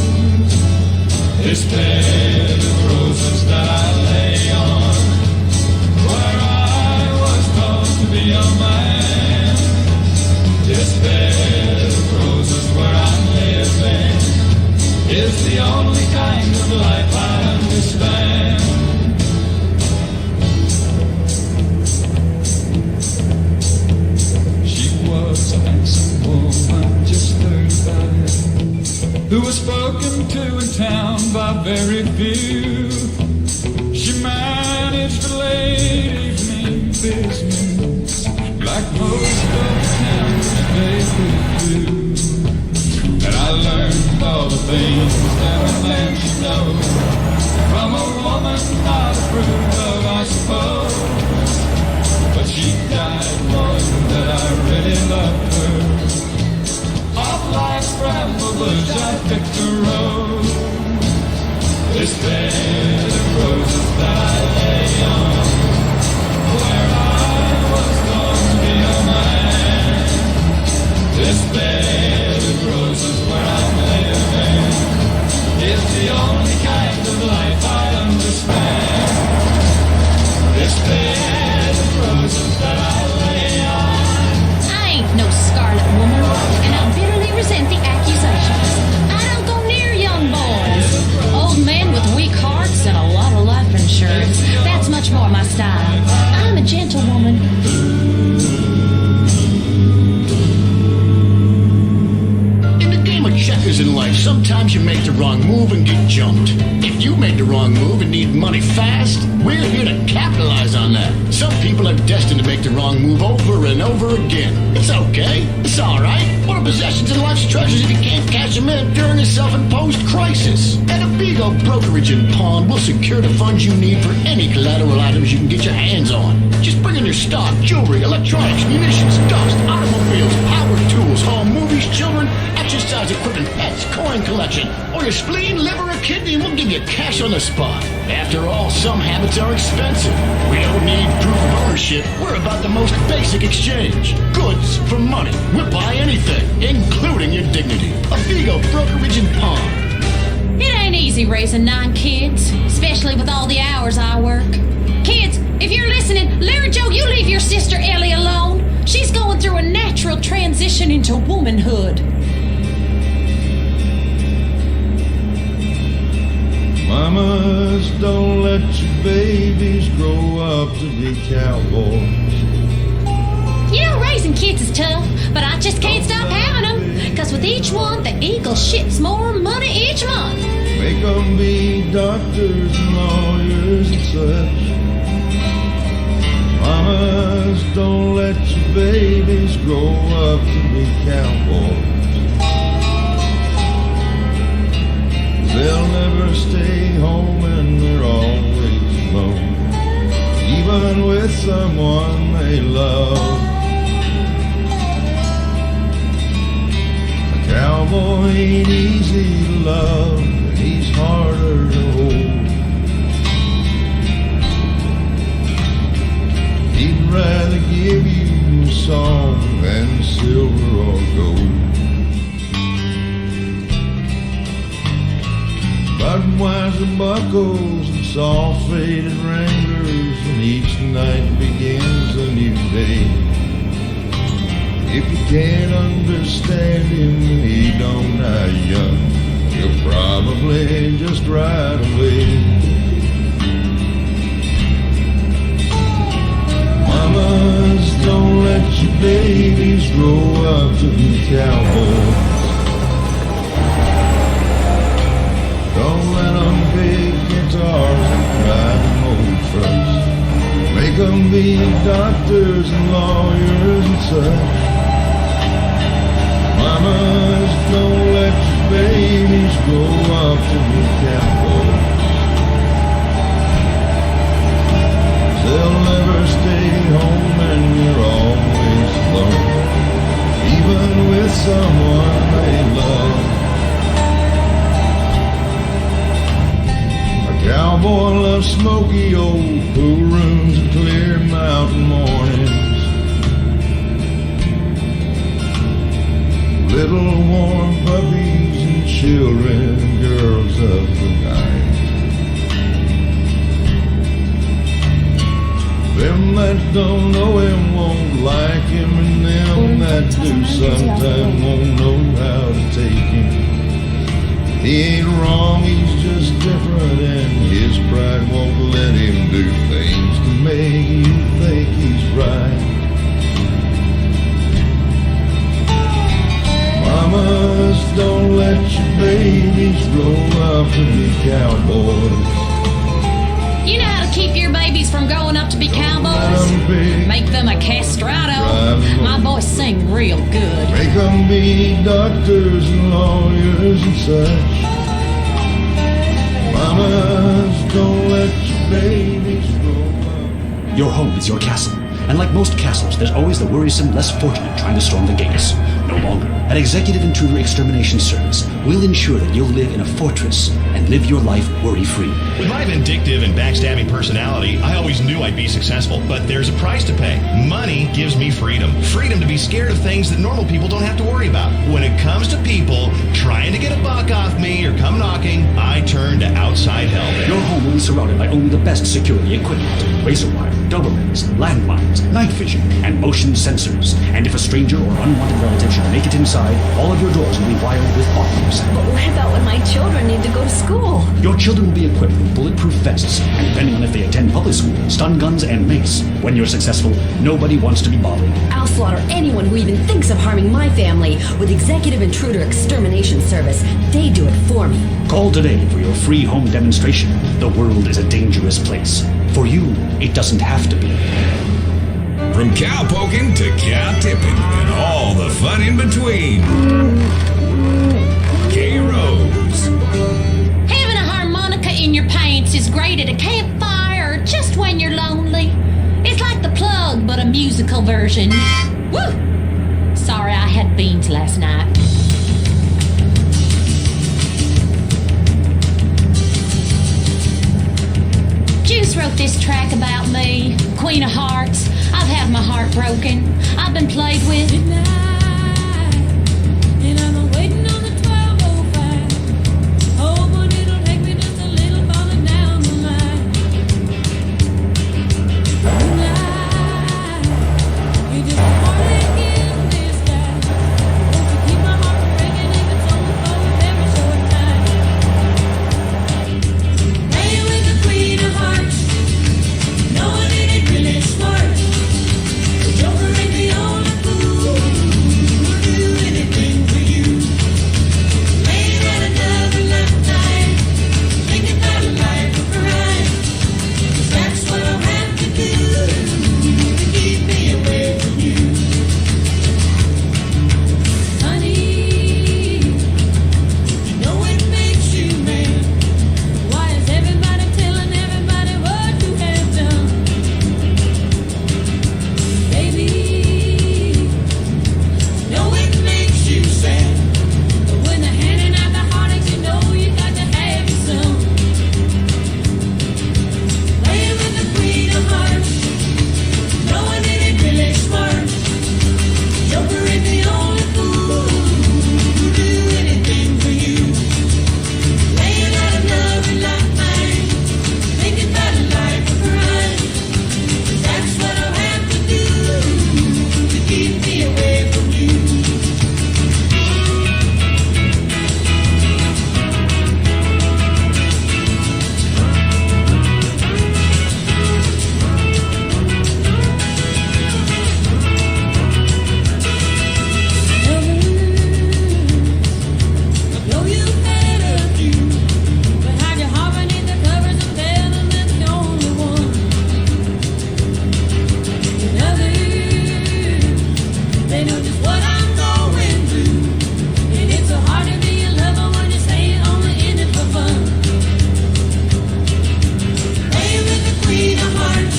This bed of roses that I lay on, where I was born to be a man. This bed of roses where I'm living is the only kind of life I understand. She was a handsome woman, just 35, who was spoken to in town by very few. She managed a late evening business, like most of town's they could do. And I learned all the things that a man should know from a woman not approved of, I suppose. But she died knowing that I really loved her. Off life's bramble bush I picked a rose. This bed of roses that I lay on, where I was born to be a man. This bed of roses where I'm living is the only kind of life I understand. This bed of roses that I lay on. I ain't no scarlet woman, and I bitterly resent the accusations. I don't go near young boys. Old men with weak hearts and a lot of life insurance. That's much more my style. I'm a gentlewoman. Checkers in life, sometimes you make the wrong move and get jumped. If you make the wrong move and need money fast, we're here to capitalize on that. Some people are destined to make the wrong move over and over again. It's okay. It's alright. What are possessions and life's treasures if you can't cash them in during a self-imposed crisis? At Abigo Brokerage and Pawn, we'll secure the funds you need for any collateral items you can get your hands on. Just bring in your stock, jewelry, electronics, munitions, dust, automobiles, power tools, home, movies, children, exercise equipment, pets, coin collection, or your spleen, liver, or kidney, and we'll give you cash on the spot. After all, some habits are expensive. We don't need proof of ownership. We're about the most basic exchange. Goods for money. We'll buy anything, including your dignity. A Vigo brokerage and pawn. It ain't easy raising 9 kids, especially with all the hours I work. Kids, if you're listening, Larry Joe, you leave your sister Ellie alone. She's going through a natural transition into womanhood. Mamas, don't let your babies grow up to be cowboys. You know, raising kids is tough, but I just can't stop having them. Because with each one, the Eagle ships more money each month. Make them be doctors and lawyers and such. Mamas, don't let your babies grow up to be cowboys. They'll never stay home and they're always alone, even with someone they love. A cowboy ain't easy to love, and he's harder to hold. He'd rather give you a song than silver or gold. Budweiser buckles and soft faded Wranglers, and each night begins a new day. If you can't understand him, he don't die young. He'll probably just ride away. Mamas, don't let your babies grow up to be cowboys. Don't let them pick guitars and drive old trucks. Make them be doctors and lawyers and such. Mamas, don't let your babies grow up to be cowboys. They'll never stay home and you're always alone, even with someone they love. Cowboy loves smoky old pool rooms and clear mountain mornings. Little warm puppies and children and girls of the night. Them that don't know him won't like him, and them that do sometime won't know how to take him. He ain't wrong, he's just different, and his pride won't let him do things to make you think he's right. Mamas, don't let your babies grow up to be cowboys. You know how to keep your babies from growing up to be cowboys? Make them a castrato. My boys sing real good. Make them be doctors and lawyers and such. Mamas, don't let your babies grow up. Your home is your castle, and like most castles, there's always the worrisome, less fortunate trying to storm the gates. No longer. An Executive Intruder Extermination Service will ensure that you'll live in a fortress and live your life worry-free. With my vindictive and backstabbing personality, I always knew I'd be successful, but there's a price to pay. Money gives me freedom. Freedom to be scared of things that normal people don't have to worry about. When it comes to people trying to get a buck off me or come knocking, I turn to outside help. Your home will be surrounded by only the best security equipment. Razor wire, Dobermans, landmines, night vision, and motion sensors. And if a stranger or unwanted relative should make it inside, all of your doors will be wired with alarms. But what about when my children need to go to school? Your children will be equipped with bulletproof vests, and depending on if they attend public school, stun guns and mace. When you're successful, nobody wants to be bothered. I'll slaughter anyone who even thinks of harming my family with Executive Intruder Extermination Service. They do it for me. Call today for your free home demonstration. The world is a dangerous place. For you, it doesn't have to be. From cow poking to cow tipping and all the fun in between. K-Rose. Having a harmonica in your pants is great at a campfire or just when you're lonely. It's like The Plug, but a musical version. Woo! Sorry, I had beans last night. Juice wrote this track about me, Queen of Hearts. I I've had my heart broken. I've been played with. And I'm waiting on the 1205. Oh, but it'll take me just a little farther down the line. Tonight, you're just a heartache in disguise. Won't you keep my heart from breaking if it's only for a very short time? Playing with the queen of hearts, knowing it ain't really smart. The joker ain't the only fool who'll do anything for you. Laying out another lifetime, thinking about a life of crime. 'Cause that's what I'll have to do to keep me away from you. Honey, you know it makes you mad. Why is everybody telling everybody what you have done? Baby, know it makes you sad. But when they're handing out the heartaches, you know you got to have your some. Playing with the queen of hearts, knowing it ain't really smart. Joker ain't the only fool who'll do anything for you. Laying out another lifetime, thinking about a life of crime. 'Cause that's what I'll have to do to keep me away from you. Know you've had a few, but hide your heart beneath the covers and tell them it's the only one. And others, they know just what I'm going through. And it's so hard to be a lover when you say you're only in it for fun. Playing with the queen of hearts,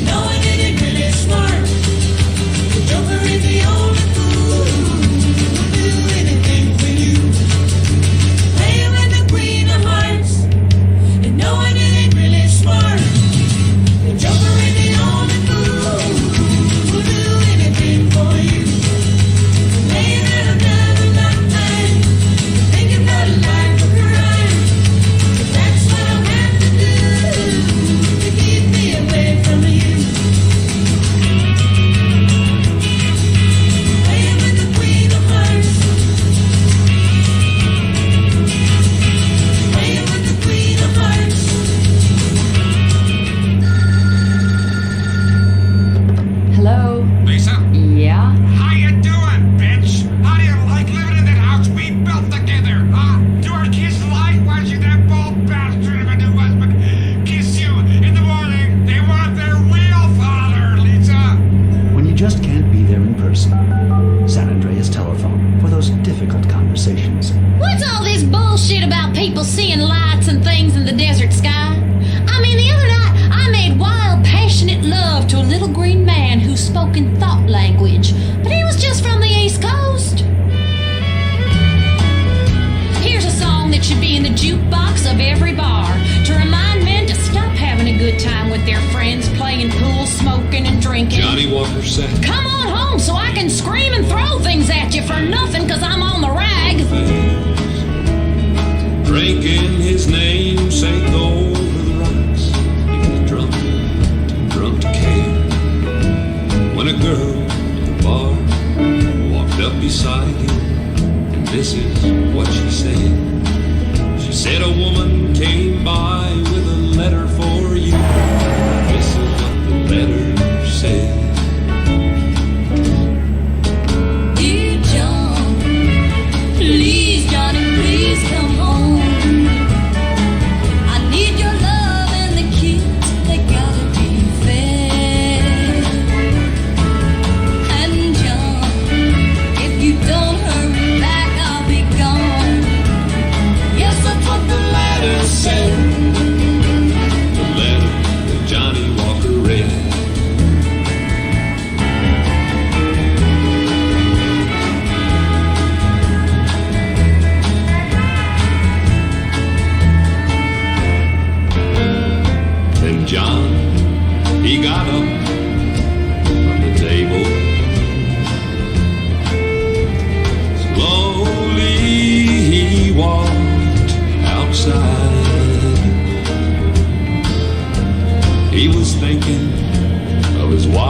knowing it ain't really smart. The joker is the only fool who'll do anything for you. Playing with the queen of hearts, and knowing it ain't really smart. The joker is the only fool who'll do anything for you. Laying out another lifetime, thinking about a life of crime. 'Cause that's what I'll have to do to keep me away from you. Playing with the queen of hearts, playing with the queen of hearts. Hello? Lisa? Yeah? How you doing, bitch? How do you like living in that house we built together, huh? Do our kids like watching that bald bastard of a new husband kiss you in the morning? They want their real father, Lisa. When you just can't be there in person. Sandreas telephone for those difficult conversations. What's all this bullshit about people seeing lights and things in the desert sky? I mean, the other night I made wild, passionate love to a little green man who spoke in thought language, but he was just from the East Coast. Here's a song that should be in the jukebox of every bar to remind men to stop having a good time with their friends, playing pool, smoking, and drinking. Johnny Walker said, Come on home so I can scream and throw things at you for nothing 'cause I'm on the rag. drinking his namesake over the rocks. He was drunk to care. When a girl at the bar walked up beside him, and this is what she said. She said a woman came by with a letter for you. This is what the letter said. Dear John, please, Johnny, please come home. I need your love and the kids, they gotta be fed. And John, if you don't hurry back, I'll be gone.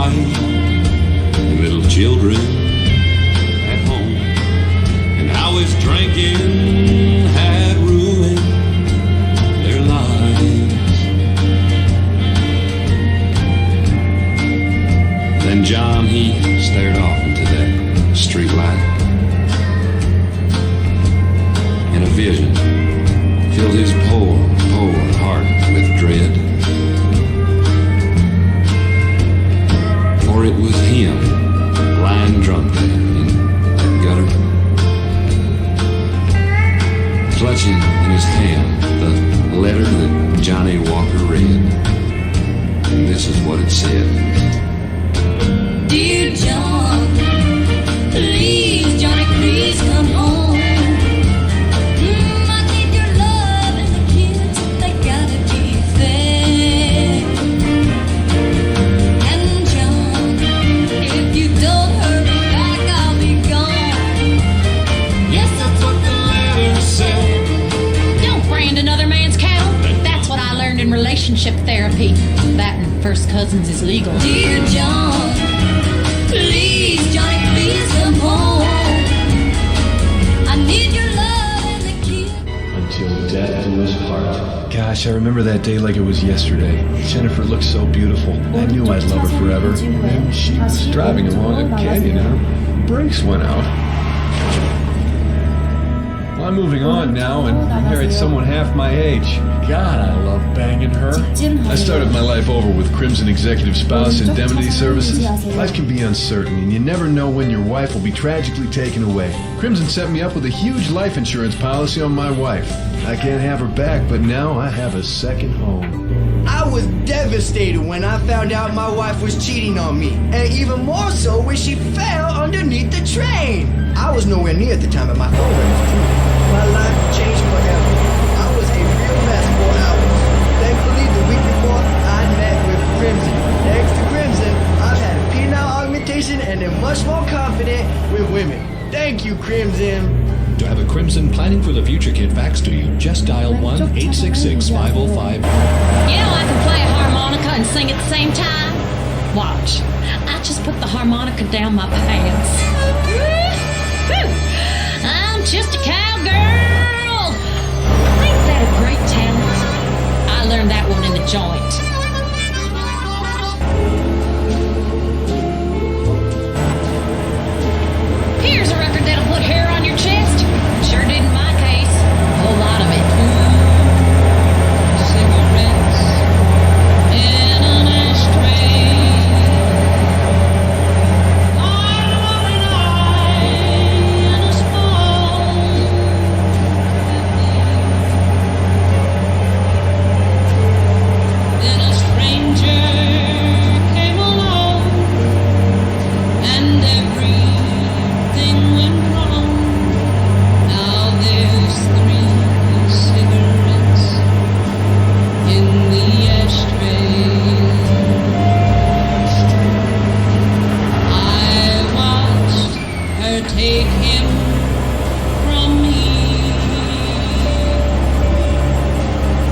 wife, little children at home, and how his drinking had ruined their lives. Then John, he stared off into that street light, and a vision filled his poor heart with dread. For it was him, lying drunk there in that gutter, clutching in his hand the letter that Johnny Walker read. And this is what it said. Dear John, please, Johnny, please come home. I need your love and the kids, they gotta be fed. And John, if you don't hurry back, I'll be gone. Yes, that's what the letter said. Don't brand another man's cattle. That's what I learned in relationship therapy. That and first cousins is legal. Dear John, please, Johnny, please come home. I need your love and the kids. Until death do us part. Gosh, I remember that day like it was yesterday. Jennifer looked so beautiful. I knew I'd love her forever. And she was driving along a canyon and her brakes went out. Well, I'm moving on now and I married someone half my age. God, I love banging her. I started my life over with Crimson Executive Spouse Indemnity Services. Life can be uncertain and you never know when your wife will be tragically taken away. Crimson set me up with a huge life insurance policy on my wife. I can't have her back, but now I have a second home. I was devastated when I found out my wife was cheating on me, and even more so when she fell underneath the train. I was nowhere near at the time, but my phone was true. My life changed forever. I was a real mess for hours. Thankfully, the week before, I met with Crimson. Thanks to Crimson, I've had penile augmentation and am much more confident with women. Thank you, Crimson. To have a Crimson Planning for the Future kit faxed to you, just dial 1-866-505. You know I can play a harmonica and sing at the same time? Watch. I just put the harmonica down my pants. Woo-hoo. I'm just a cowgirl. Ain't that a great talent? I learned that one in the joint. Here's a record that'll put hair on your chest. Sure did in my case. A whole lot of it. Cigarettes in an ashtray. In a small. Then a stranger came along, and everything went wrong. Now there's 3 cigarettes in the ashtray. I watched her take him from me,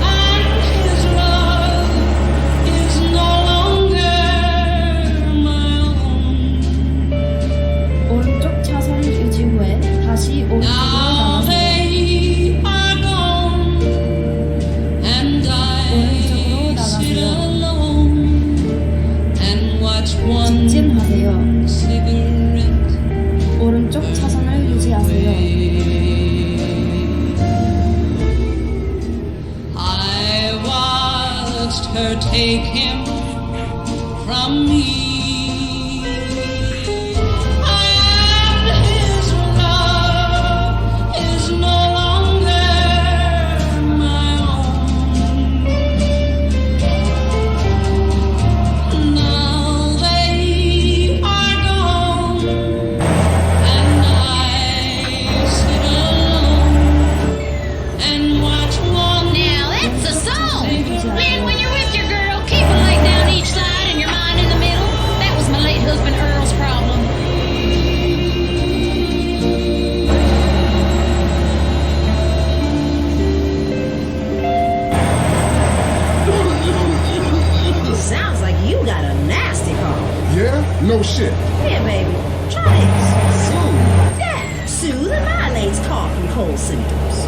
and his love is no longer my own. 오른쪽 차선을 유지 후에 다시 오른쪽으로 Now 나가세요. they are gone, and I sit alone and watch one 직진하세요. cigarette 오른쪽 차선을 유지하세요. I watched her take him from me. And his love is no longer my own. Now they No shit. Here, baby. Try this. Smooth. Yeah, soothe and annihilates cough and cold symptoms.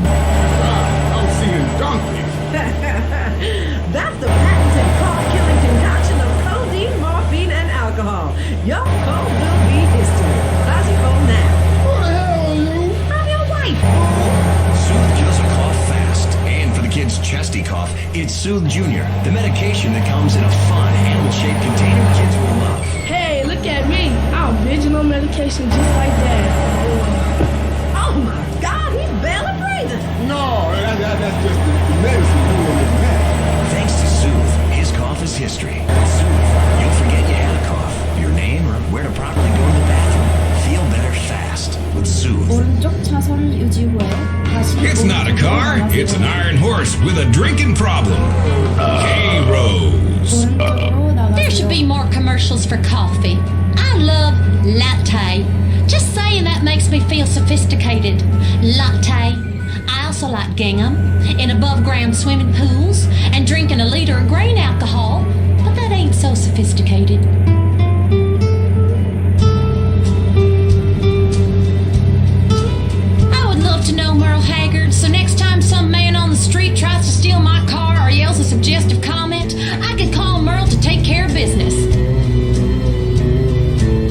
I'm seeing donkeys. That's the patented cough-killing concoction of codeine, morphine, and alcohol. Your cold will be history. How's your cold now? Who the hell are you? I'm your wife, fool. Soothe kills a cough fast. And for the kids' chesty cough, it's Soothe Junior, the medication that comes in a fun, animal-shaped container kids will love. Hey, look at me. I'm original medication just like that. Oh my God, he's barely breathing. No, that's just the medicine doing his neck. Thanks to Soothe, his cough is history. Soothe, you'll forget you had a cough, your name, or where to properly go to the bathroom. Feel better fast with Soothe. 오른쪽 차선을 유지 후에 다시 It's not a car, it's an iron horse with a drinking problem. K-Rose. There should be more commercials for coffee. I love latte. Just saying that makes me feel sophisticated. Latte. I also like gingham in above-ground swimming pools and drinking a liter of grain alcohol, but that ain't so sophisticated. I would love to know Merle Haggard, so next time some man on the street tries to steal my car or yells a suggestive comment, I could call Merle to take care of business.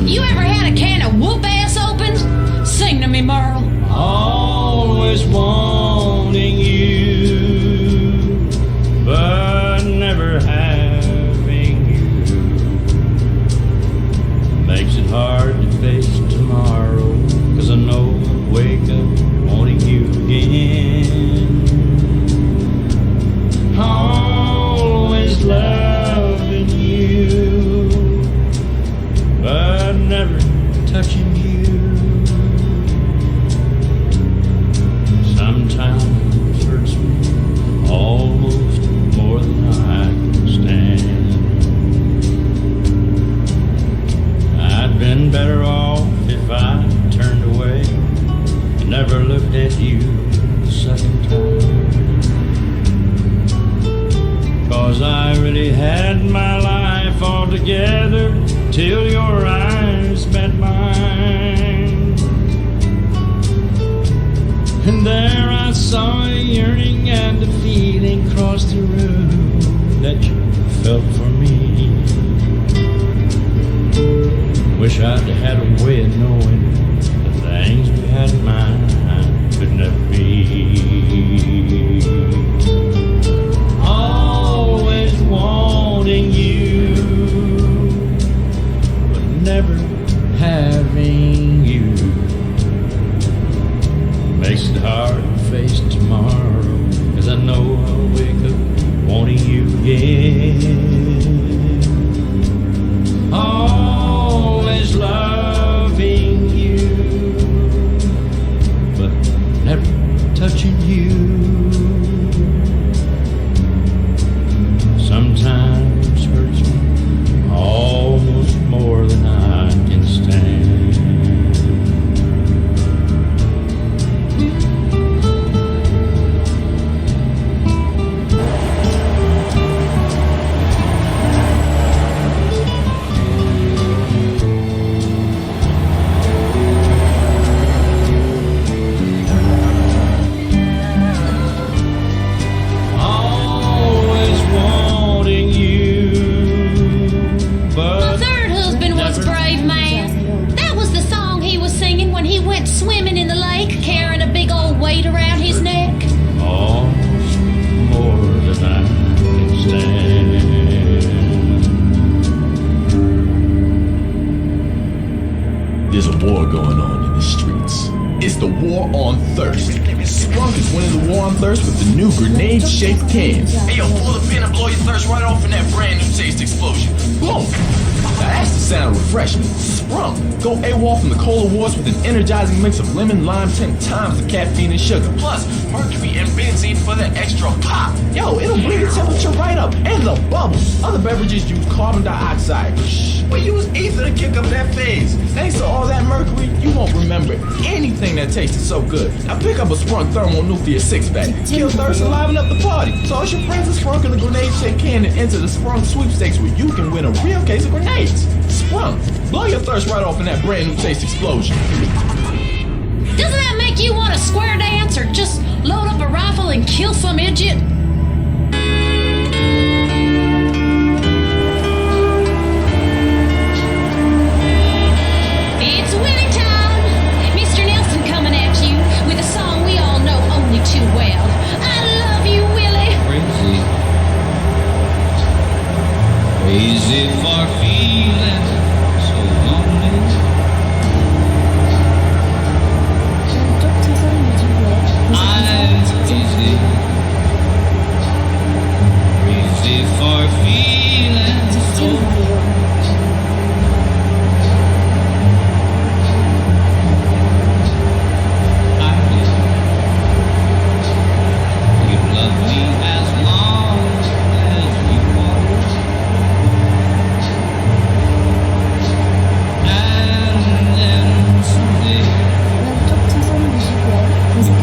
You ever had a can of whoop-ass opened? Sing to me, Merle. Always wanting you, but never having you makes it hard to face tomorrow, 'cause I know I'll wake up wanting you again. Always loving you, but never touching you. Sometimes hurts me almost more than I can stand. I'd been better off if I turned away and never looked at you the second time. 'Cause I really had my life all together till your eyes met mine. And there I saw a yearning and a feeling cross the room that you felt for me. Wish I'd had a way of knowing the things we had in mind could never be. Always wanting you, but never having you makes it hard to face tomorrow, 'cause I know I'll wake up wanting you again. Always loving you, but never touching you. Sometimes hurts me almost more than I can stand. Swimming in the lake, carrying a big old weight around his neck. Almost more than I can stand. There's a war going on in the streets. It's the war on thirst. Sprunk is winning the war on thirst with the new grenade-shaped cans. Hey, yo, pull the pin and blow your thirst right off in that brand new taste explosion. Boom! Now that's the sound of refreshment. Sprunk. Go AWOL from the Cola Wars with an energizing mix of lemon, lime, 10 times the caffeine and sugar. Plus, mercury and benzene for the extra pop. Yo, it'll bring the temperature right up. And the bubbles. Other beverages use carbon dioxide. We use ether to kick up that phase. Thanks to all that mercury, you won't remember anything that tasted so good. Now pick up a Sprunk thermonuclear 6-pack. Kill thirst and liven up the party. So ask your friends to Sprunk in the grenade-shaped can and enter the Sprunk sweepstakes where you can win a real case of grenades. tongue. Blow your thirst right off in that brand new taste explosion. Doesn't that make you want to square dance or just load up a rifle and kill some idiot? It's Willie time. Mr. Nelson coming at you with a song we all know only too well. I love you, Willie. Crazy. Crazy for feeling so lonely. I'm crazy. Crazy for feeling so I know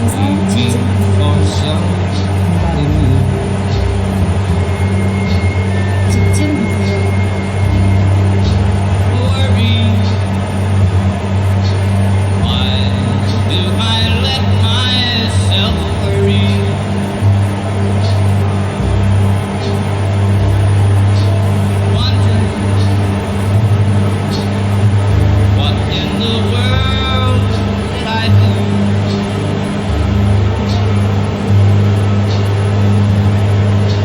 you love me as long as you want. And then someday leave me for somebody new. Worry. Why do I let myself worry? Wondering what in the world did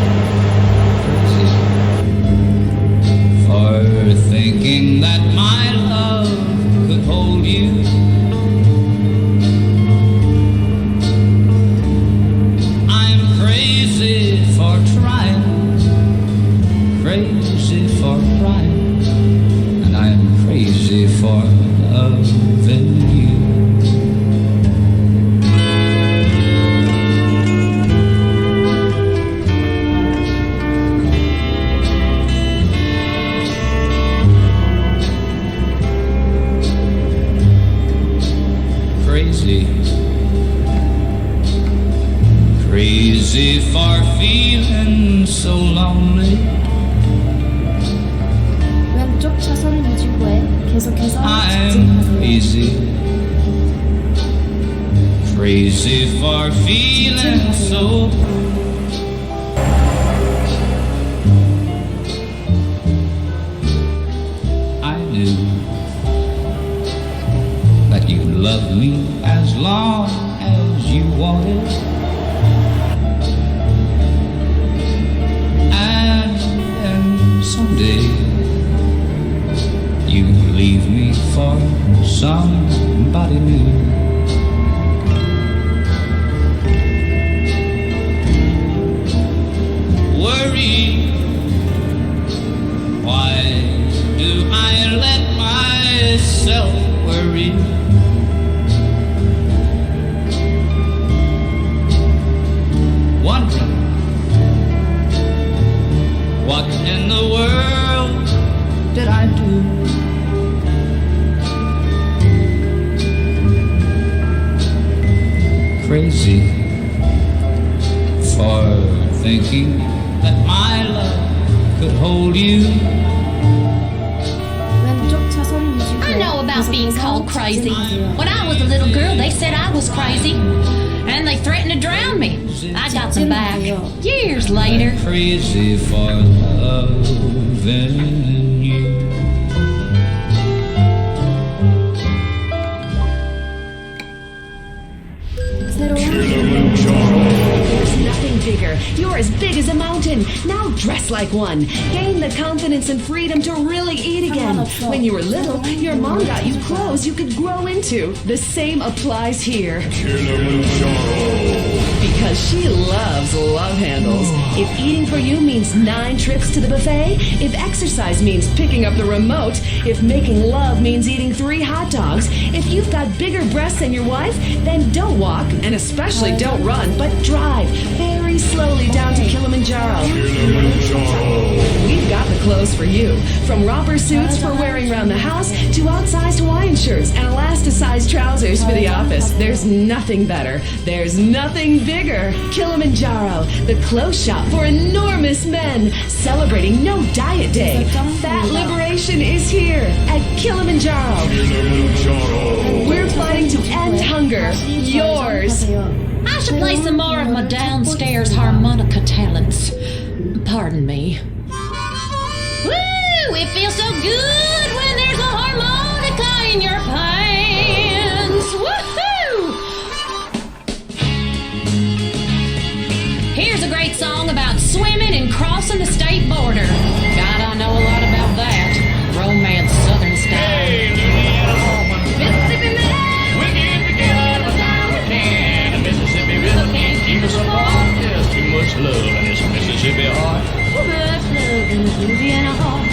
I do? For thinking that my love could hold you. I'm crazy for trying, crazy for crying, and I'm crazy for loving you. Crazy, crazy for feeling so lonely. 왼쪽 차선 유지구에 계속해서 I'm 직진하세요. crazy, crazy for feeling so. I knew that you loved me as long as you wanted, and then someday you leave me for somebody new. Worry. Why do I let myself worry? Wondering what in the world did I do? Crazy for thinking that my love could hold you. 왼쪽 차선 유지구에 I know about being 계속해서 called crazy. 직진하세요. When I was a little girl, they said I was crazy. And they threatened to drown me. I got them back years later. Crazy for loving you. There's nothing bigger. You're as big as a mountain. Now dress like one. Gain the confidence and freedom to really eat again. When you were little, your mom got you clothes you could grow into. The same applies here. Because she loves love handles. If eating for you means 9 trips to the buffet, if exercise means picking up the remote, if making love means eating 3 hot dogs, if you've got bigger breasts than your wife, then don't walk, and especially don't run, but drive very slowly down to Kilimanjaro. We've got the clothes for you. From romper suits for wearing around the house to outsized Hawaiian shirts and elasticized trousers for the office. There's nothing better. There's nothing bigger bigger. Kilimanjaro, the clothes shop for enormous men, celebrating no diet day. Fat liberation is here at Kilimanjaro. We're fighting to end hunger. Yours. I should play some more of my downstairs harmonica talents. Pardon me. Woo! It feels so good when there's a harmonica in your pants. Woohoo! Here's a great song about swimming and crossing the state border. God, I know a lot about that. Romance, Southern style. Hey, Louisiana woman, Mississippi man, we get together every time we can. The Mississippi River can't keep us apart. There's too much love in this Mississippi heart. too much love in the Louisiana heart.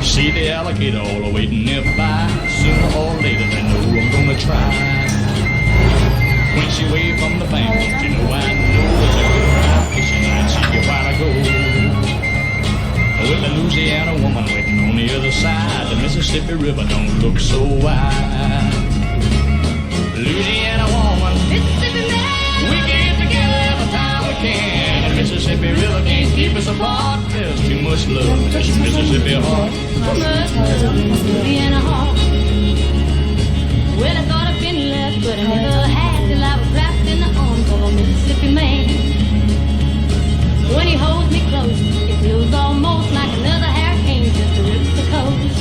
See the alligator all waiting nearby. Sooner or later they know I'm gonna try. When she waved from the bank, you know I know it's a good time fishing. I'd see you while I go. With the Louisiana woman waiting on the other side, the Mississippi River don't look so wide. Louisiana woman, Mississippi man, we get together every time we can. The Mississippi River can't keep us apart. There's too much love in this Mississippi heart. too much love in the Louisiana heart. Well, I thought I'd been left, but I never had till I was wrapped in the arms of a Mississippi man. When he holds me close, it feels almost like another hurricane just to rip the coast.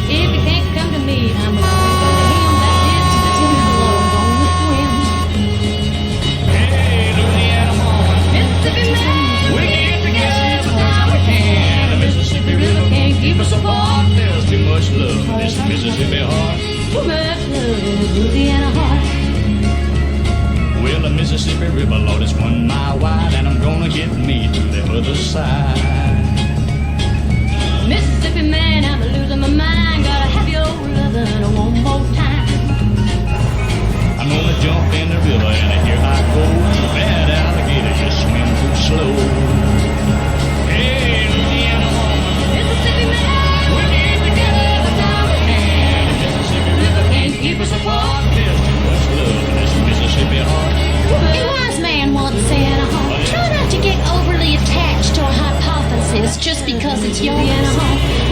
If he can't come to me, I'm gonna go to him. That distance is too long on the swim. Hey, Louisiana woman, Mississippi man, we get together every time we can. The Mississippi River can't keep us apart. There's too much love in this Mississippi heart. too much love in the Louisiana heart. Well, the Mississippi River, Lord, it's 1 mile wide, and I'm gonna get me to the other side. Mississippi man, I'm losing my mind. Gotta have your lovin' one more time. I'm gonna jump in the river, and here I go. Bad alligator just swim too slow. Hey, Louisiana woman, Mississippi man, we get together every time we can. The Mississippi River can't keep us apart. There's too much love in this Mississippi heart. a wise man once said, try not to get overly attached to a hypothesis just because it's yours.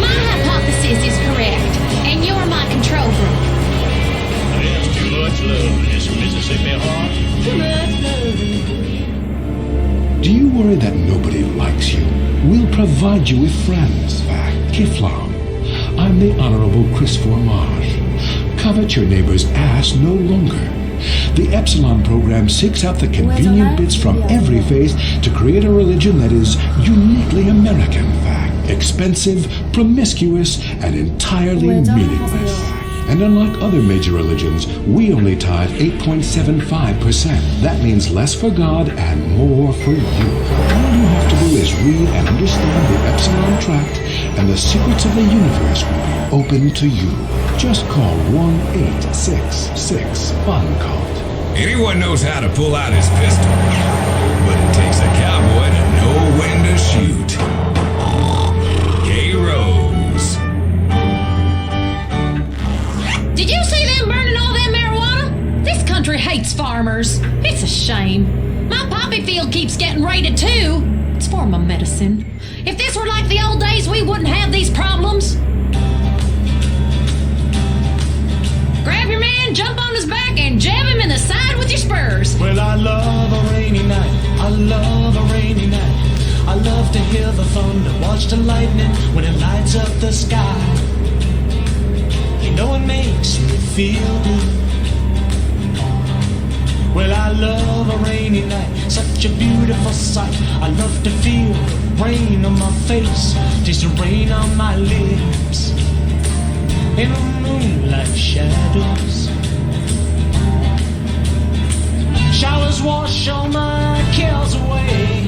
My hypothesis is correct, and you're my control group. There's too much love in this Mississippi heart. Too much love. Do you worry that nobody likes you? We'll provide you with friends. Kiflam. I'm the Honorable Chris Formage. Covet your neighbor's ass no longer. The Epsilon program seeks out the convenient bits from every faith to create a religion that is uniquely American. Expensive, promiscuous, and entirely meaningless. And unlike other major religions, we only tithe 8.75%. That means less for God and more for you. All you have to do is read and understand the Epsilon Tract, and the secrets of the universe will be open to you. Just call 1-866-FUN-CULT. Anyone knows how to pull out his pistol, but it takes a cowboy to know when to shoot. K-Rose. Did you see them burning all that marijuana? This country hates farmers. It's a shame. My poppy field keeps getting raided too. It's for my medicine. If this were like the old days, we wouldn't have these problems. Grab your man, jump on his back, and jab him in the side with your spurs. Well, I love a rainy night. I love a rainy night. I love to hear the thunder, watch the lightning when it lights up the sky. You know it makes me feel good. Well, I love a rainy night, such a beautiful sight. I love to feel the rain on my face, taste the rain on my lips. In the moonlight shadows, showers wash all my cares away.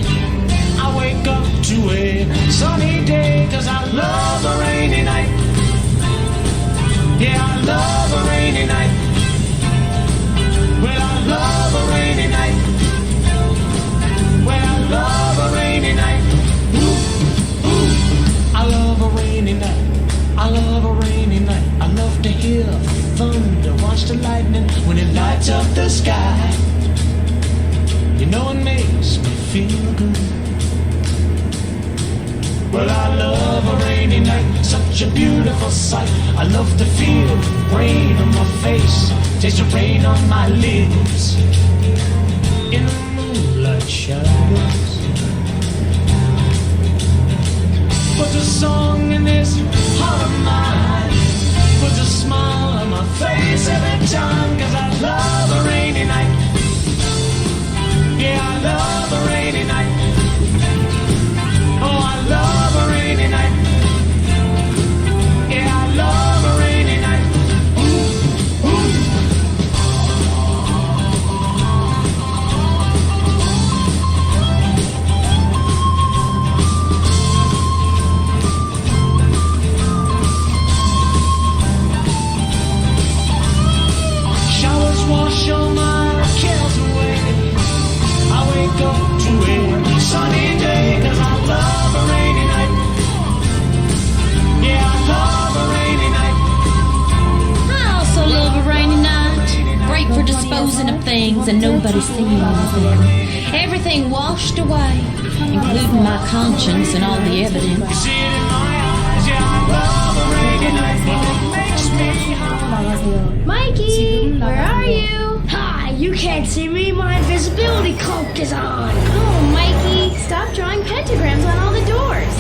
I wake up to a sunny day, 'cause I love a rainy night. Yeah, I love a rainy night. Well, I love a rainy night. Well, I love a rainy night. Ooh, ooh, I love a rainy night. I love a rainy night. I love to hear the thunder, watch the lightning when it lights up the sky. You know it makes me feel good. Well, I love a rainy night, such a beautiful sight. I love to feel rain on my face, taste the rain on my lips. In the moonlight shadows, put a song in this heart of mine, put a smile on my face every time, 'cause I love a rainy night. Yeah, I love a rainy night. Oh, I love a rainy night. Yeah, I love a rainy night. Ooh, ooh. Showers wash all my cares away. I wake up to a sunny day, 'cause I love a rainy night. Yeah, I love a rainy night. I also love a rainy night. Great for disposing of things and nobody seeing anything. Everything washed away, including my conscience and all the evidence. See it in my eyes, yeah, I love a rainy night. It makes me high. Mikey, where are you? Hi, you can't see me. My invisibility cloak is on. Oh, Mikey, stop drawing pentagrams on all the doors.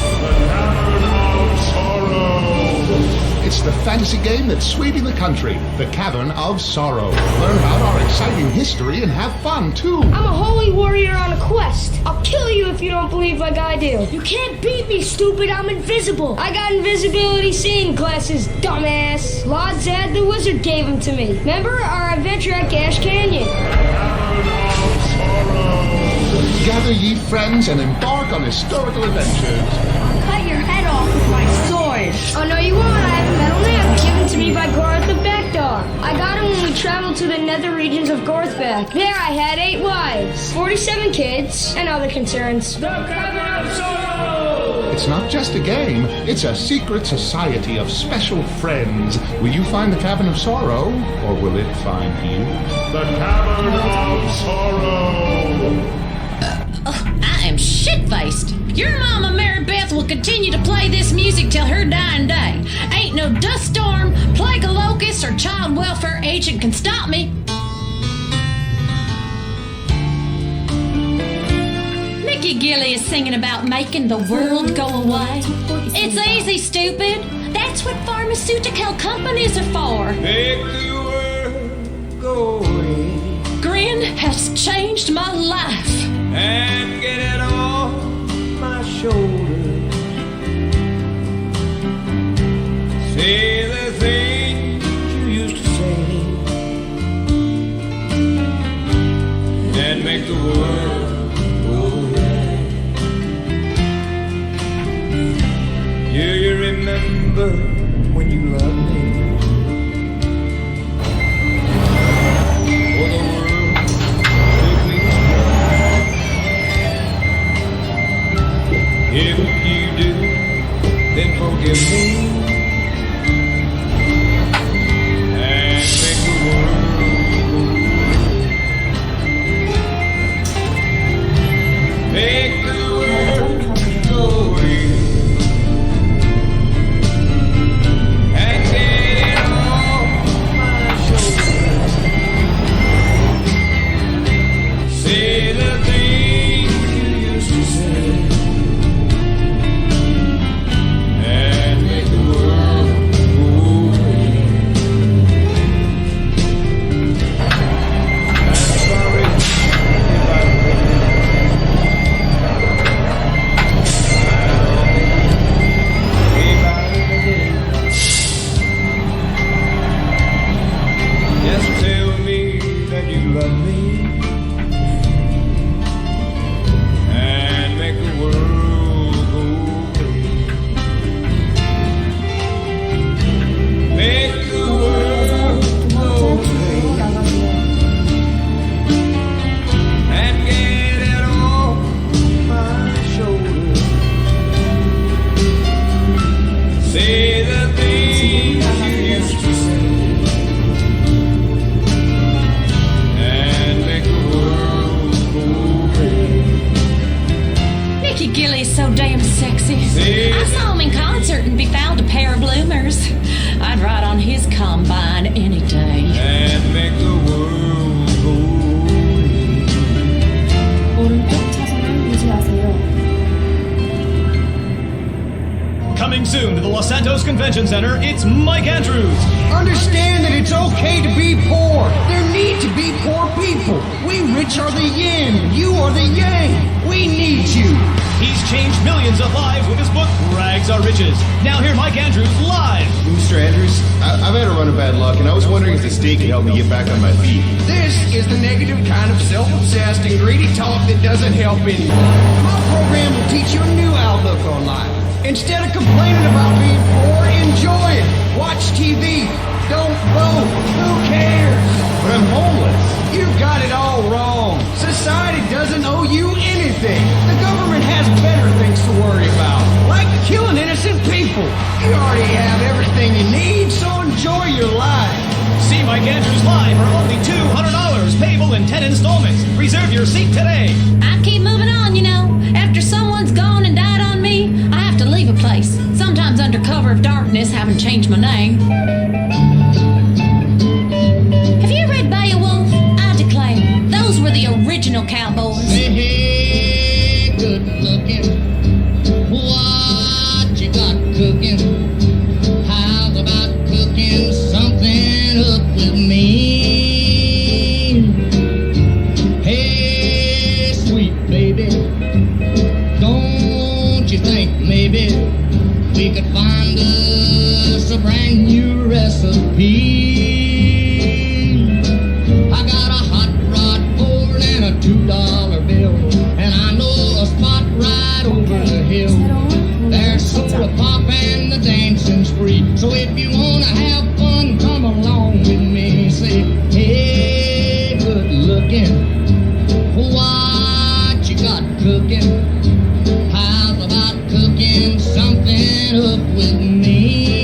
It's the fantasy game that's sweeping the country, The Cavern of Sorrow. Learn about our exciting history and have fun, too. I'm a holy warrior on a quest. I'll kill you if you don't believe like I do. You can't beat me, stupid. I'm invisible. I got invisibility seeing glasses, dumbass. Lord Zed the wizard gave them to me. Remember our adventure at Gash Canyon? Gather ye friends and embark on historical adventures. Cut your head off with my sword. Oh, no, you won't. I have a metal lamp given to me by Gorth the Backdog. I got him when we traveled to the nether regions of Gorthbeck. There I had 8 wives, 47 kids, and other concerns. The Cavern of Sorrow! It's not just a game, it's a secret society of special friends. Will you find the Cavern of Sorrow, or will it find you? The Cavern of Sorrow! I am shit-faced. Your mama, Mary Beth, will continue to play this music till her dying day. Ain't no dust storm, plague of locusts, or child welfare agent can stop me. Mickey Gilly is singing about making the world go away. It's easy, stupid. That's what pharmaceutical companies are for. Make the world go away. Grin has changed my life. And get it off my shoulders. Say the things you used to say and make the world go away. Do you remember when you loved me? Oh, the world took me to if you do, then forgive me and make the world go. Make the world go away and get it off my shoulders. Say the things you used to say. And make the world go the Los Santos Convention Center, it's Mike Andrews. Understand that it's okay to be poor. There need to be poor people. We rich are the yin, you are the yang. We need you. He's changed millions of lives with his book, Rags Are Riches. Now hear Mike Andrews live. Mr. Andrews, I've had a run of bad luck, and I was wondering if the state could help me get back on my feet. This is the negative kind of self-obsessed and greedy talk that doesn't help anyone. My program will teach you a new outlook on life. Instead of complaining about being poor, enjoy it. Watch TV. Don't vote. Who cares? But I'm homeless. You've got it all wrong. Society doesn't owe you anything. The government has better things to worry about, like killing innocent people. You already have everything you need, so enjoy your life. See Mike Andrews live for only $200, payable in 10 installments. Reserve your seat today. I keep moving on, you know. After someone's gone and died on me, I have to leave a place. Sometimes under cover of darkness, haven't changed my name. Have you read Beowulf? I declare, those were the original cowboys. Hey, good looking. What you got cooking? How's about cooking something up with me? Hey, sweet baby, don't you think maybe we could find us a brand new recipe? I got a hot rod Ford and a $2 bill, and I know a spot right over the hill. There's soda pop and the dancing's free. So if you wanna have fun, come along with me. Say, hey, good looking, what you got cooking? How's about cooking something up with me?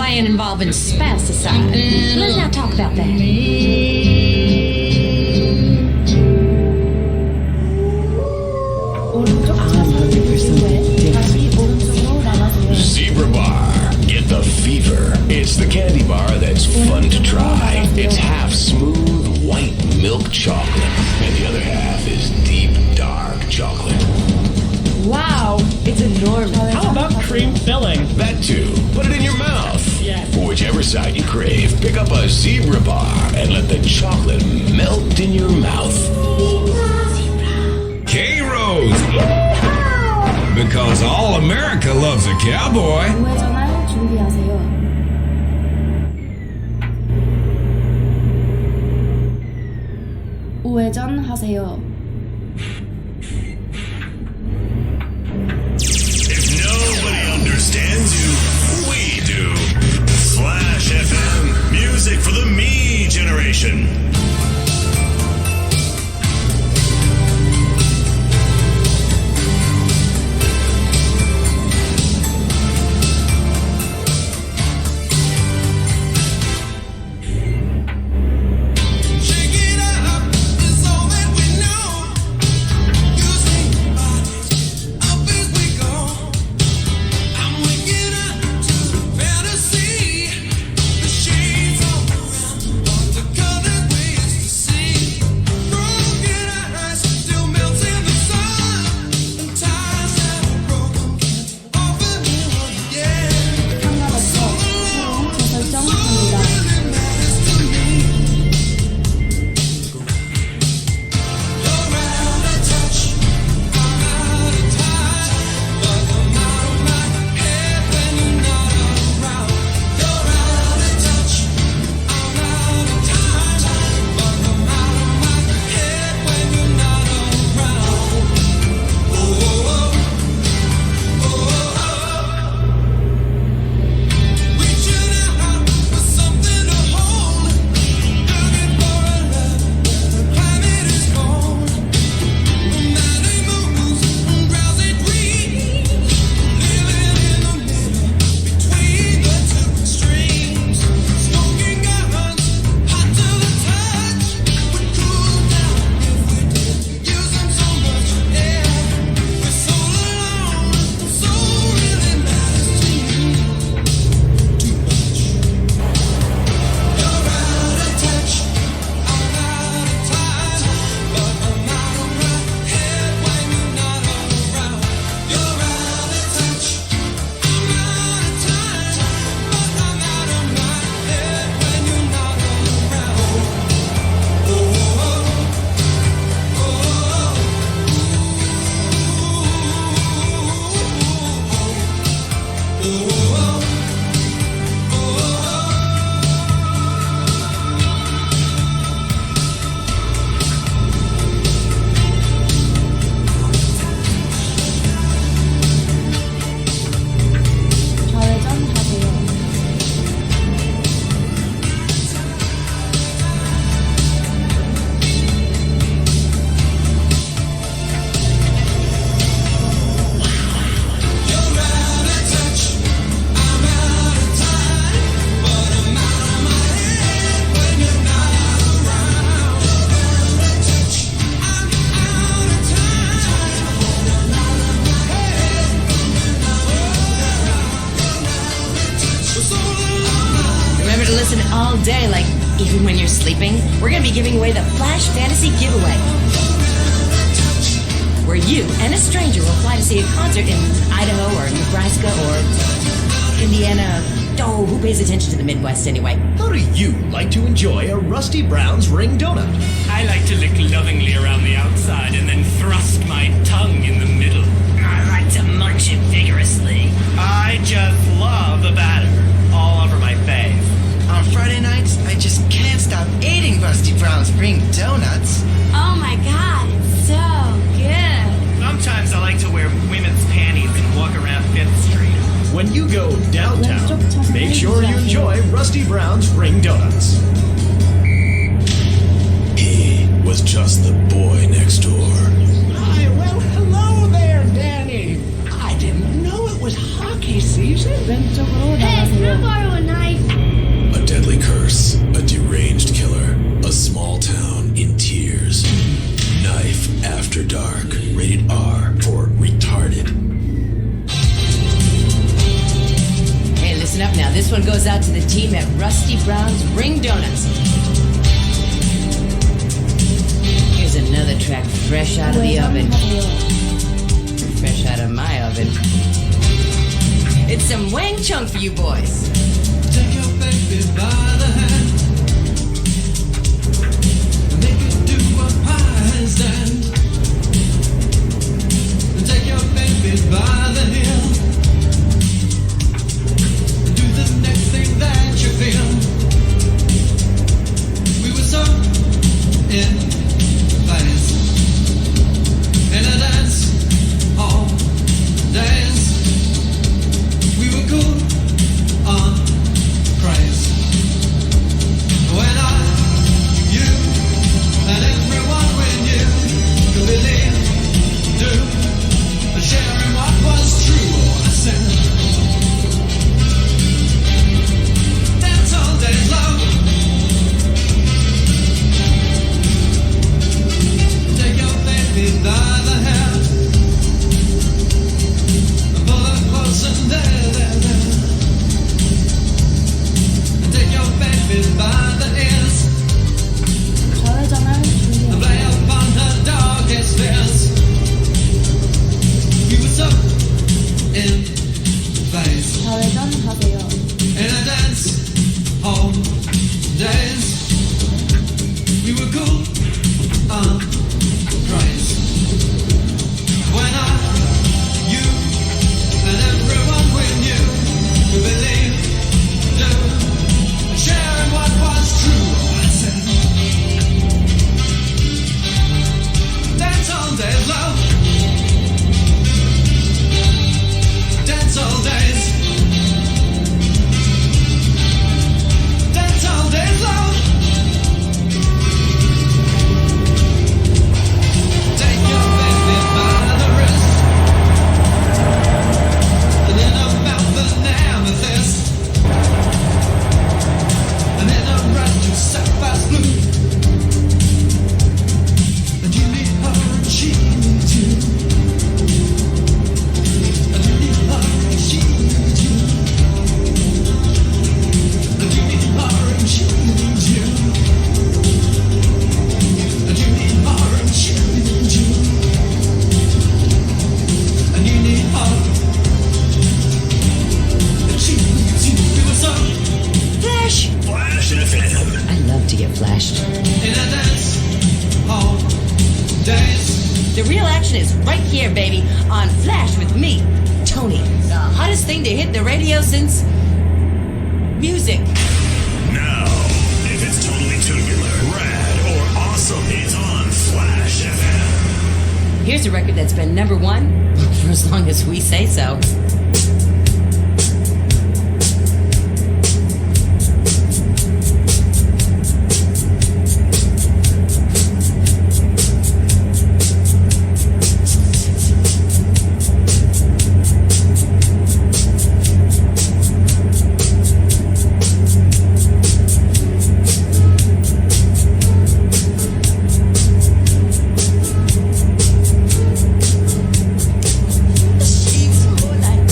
Involving spouse society. Let's not talk about that. Zebra bar. Get the fever. It's the candy bar that's fun to try. It's half smooth white milk chocolate, and the other half is deep dark chocolate. Wow, it's enormous. How about cream filling? That too. Put it in your mouth. Yeah. For whichever side you crave, pick up a Zebra bar and let the chocolate melt in your mouth. K-Rose! Because all America loves a cowboy. 우회전할 준비하세요. 우회전하세요. Nobody understands you. We do. Slash FM. Music for the me generation. Remember to listen all day, like even when you're sleeping. We're going to be giving away the Flash Fantasy Giveaway, where you and a stranger will fly to see a concert in Idaho or Nebraska or Indiana. Oh, who pays attention to the Midwest anyway? How do you like to enjoy a Rusty Brown's ring donut? I like to lick lovingly around the outside and then thrust my tongue in the middle. I like to munch it vigorously. I just love the batter all over my face. On Friday nights, I just can't stop eating Rusty Brown's ring donuts. Oh my god, it's so good. Sometimes I like to wear women's panties and walk around 5th Street. When you go downtown, make sure you enjoy Rusty Brown's ring donuts. He was just the boy next door. Well, hello there, Danny. I didn't know it was hockey season. Hey, can I borrow a knife? A deadly curse, a deranged killer, a small town in tears. Knife After Dark, rated R for retarded. Hey, listen up now. This one goes out to the team at Rusty Brown's Ring Donuts. Here's another track fresh out of the oven. Fresh out of my oven. It's some Wang Chung for you boys. Take your baby by the hand, make it do a handstand. Take your baby by the heel, do the next thing that you feel. We were so in phase, in a dance, all dance. We were cool on craze. When you, and everyone we knew could believe, do, sharing what was true. I said, that's all days love. Take your baby by the hair, and pull her close and there. Take your baby by the ears, and play upon her darkest fears. We were so in phase, in a dance, all days. We were cool on craze. When you, and everyone we knew could believe, do, sharing what was true. I said, that's all days love. That's all days. That's all days love. Take your baby by the wrist, and in her mouth an amethyst, and in her eyes two sapphires blue. And you need her and she needs you. And you need her and she needs you. And you need her and she needs you. And you need her and she needs you. And you need her and she needs you. We were so Flash! Flash FM. I love to get flashed. in a dance all days. The real action is right here, baby, on Flash with me, Tony. The hottest thing to hit the radio since music. Now, if it's totally tubular, rad, or awesome, it's on Flash FM. Here's a record that's been number one for as long as we say so. She's more like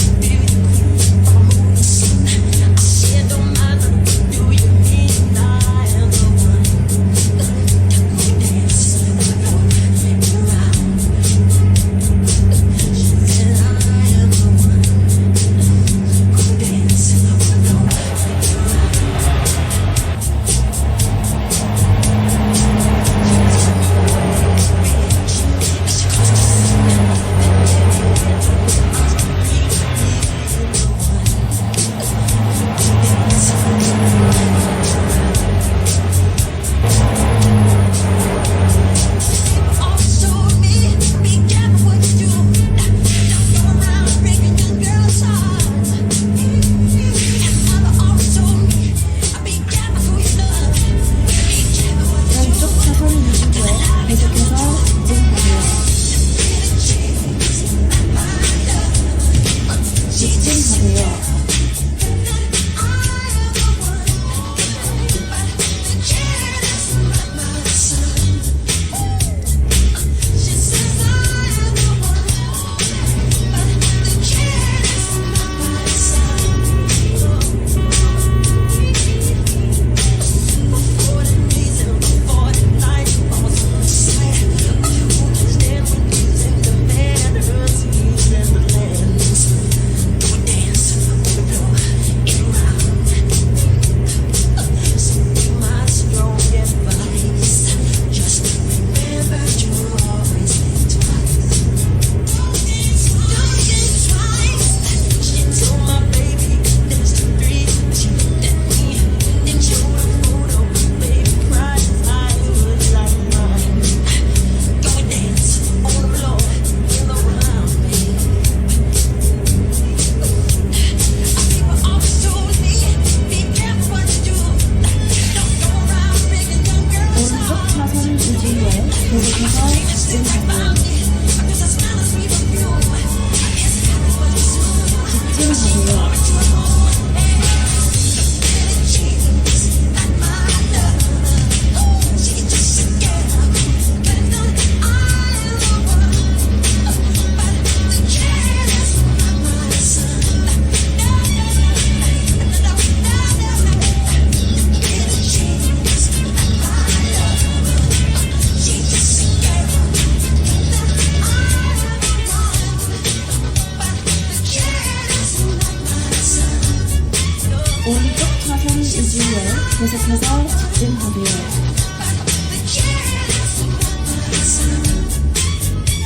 오른쪽 차선 유지 후에 계속해서 직진하세요.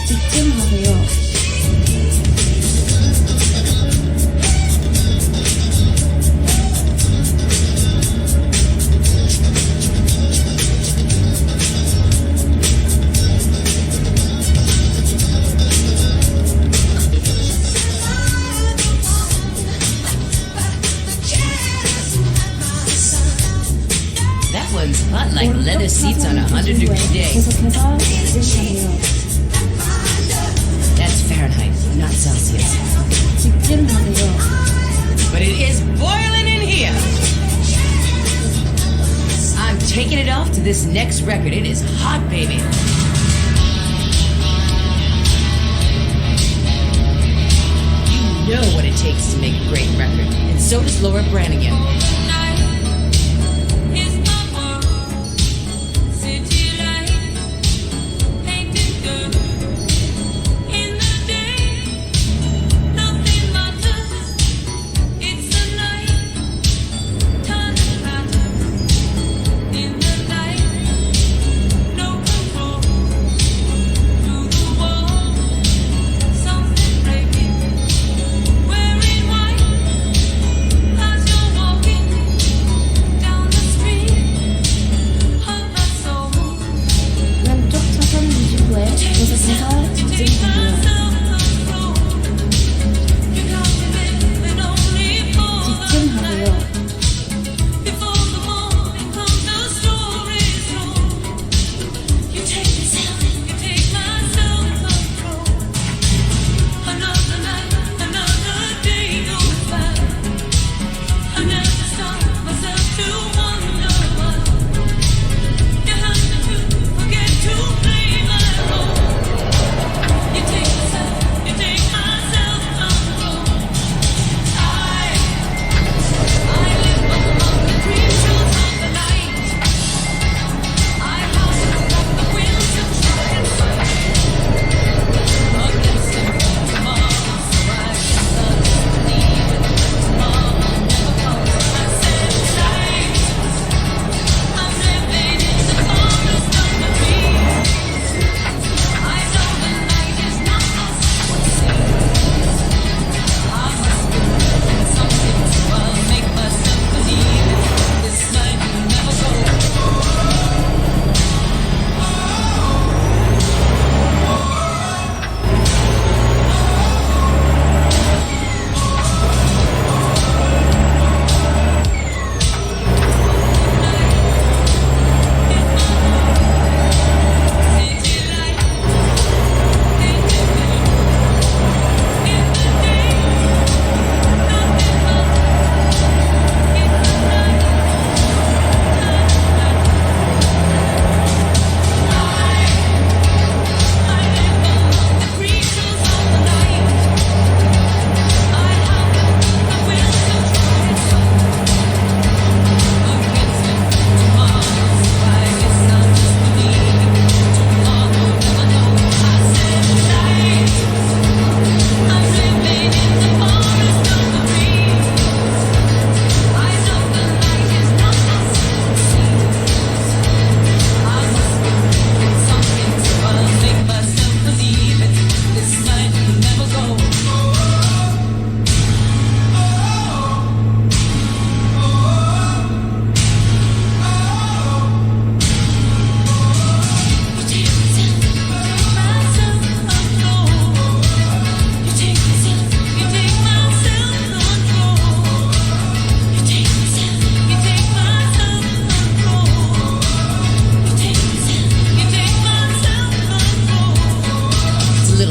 직진하세요. Hot like leather seats on a 100-degree day. 계속해서 직진하세요. That's Fahrenheit, not Celsius. 직진하세요. But it is boiling in here. I'm taking it off to this next record. It is hot, baby. You know what it takes to make a great record, and so does Laura Branigan.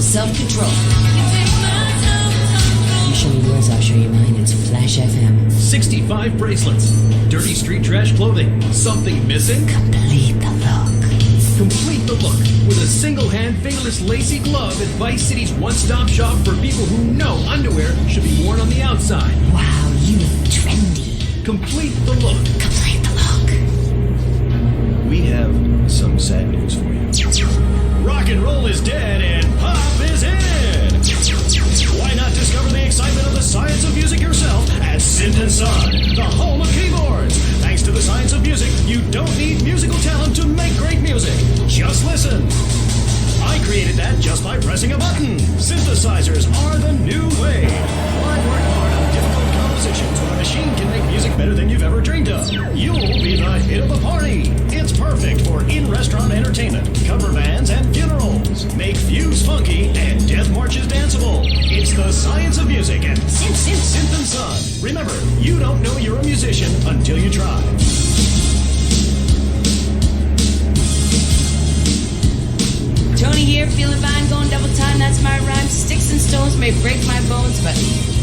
Self-control. You show me yours, I'll show you mine. It's Flash FM. 65 bracelets. Dirty street trash clothing. Something missing? Complete the look. Complete the look with a single-hand fingerless lacy glove at Vice City's one-stop shop for people who know underwear should be worn on the outside. Wow, you look trendy. Complete the look. Complete the look. We have some sad news for you. Rock and roll is dead and pop is in. Why not discover the excitement of the science of music yourself at Sandreas? and Son, the home of keyboards. Thanks to the science of music, you don't need musical talent to make great music. Just listen. I created that just by pressing a button. Synthesizers are the new way. Why work hard on difficult compositions when a machine can make music better than you've ever dreamed of? You'll be the hit of the party. It's perfect for in-restaurant entertainment, cover bands, and funerals. Make fugues funky and death marches danceable. It's the science of music and Synth and Son. Remember, you don't know you're a musician until you try. Tony here, feeling fine, going double time, that's my rhyme. Sticks and stones may break my bones, but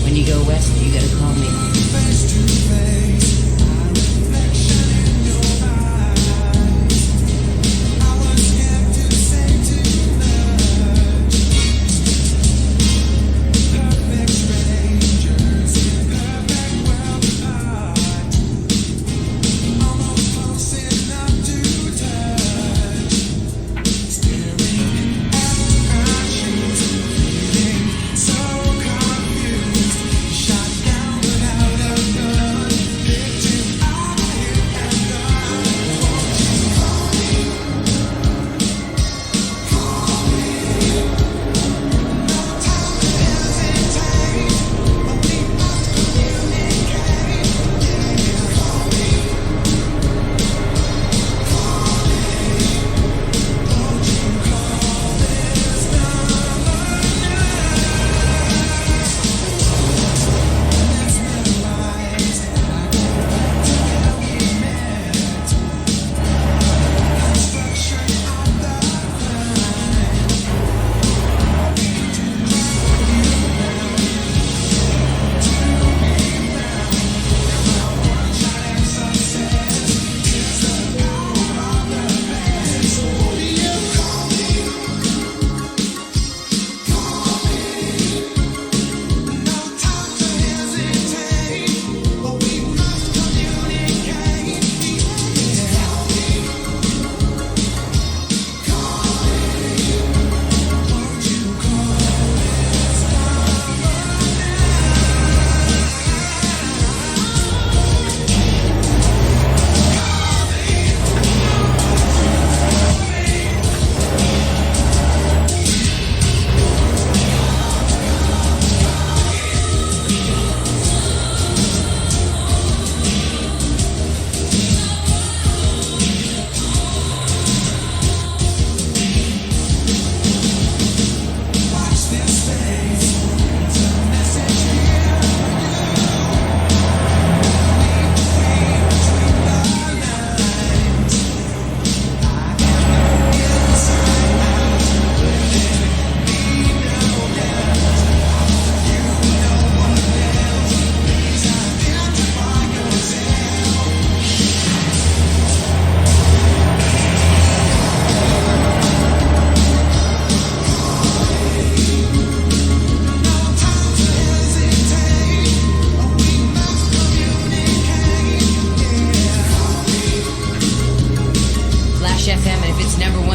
when you go west, you gotta call me. Face to face.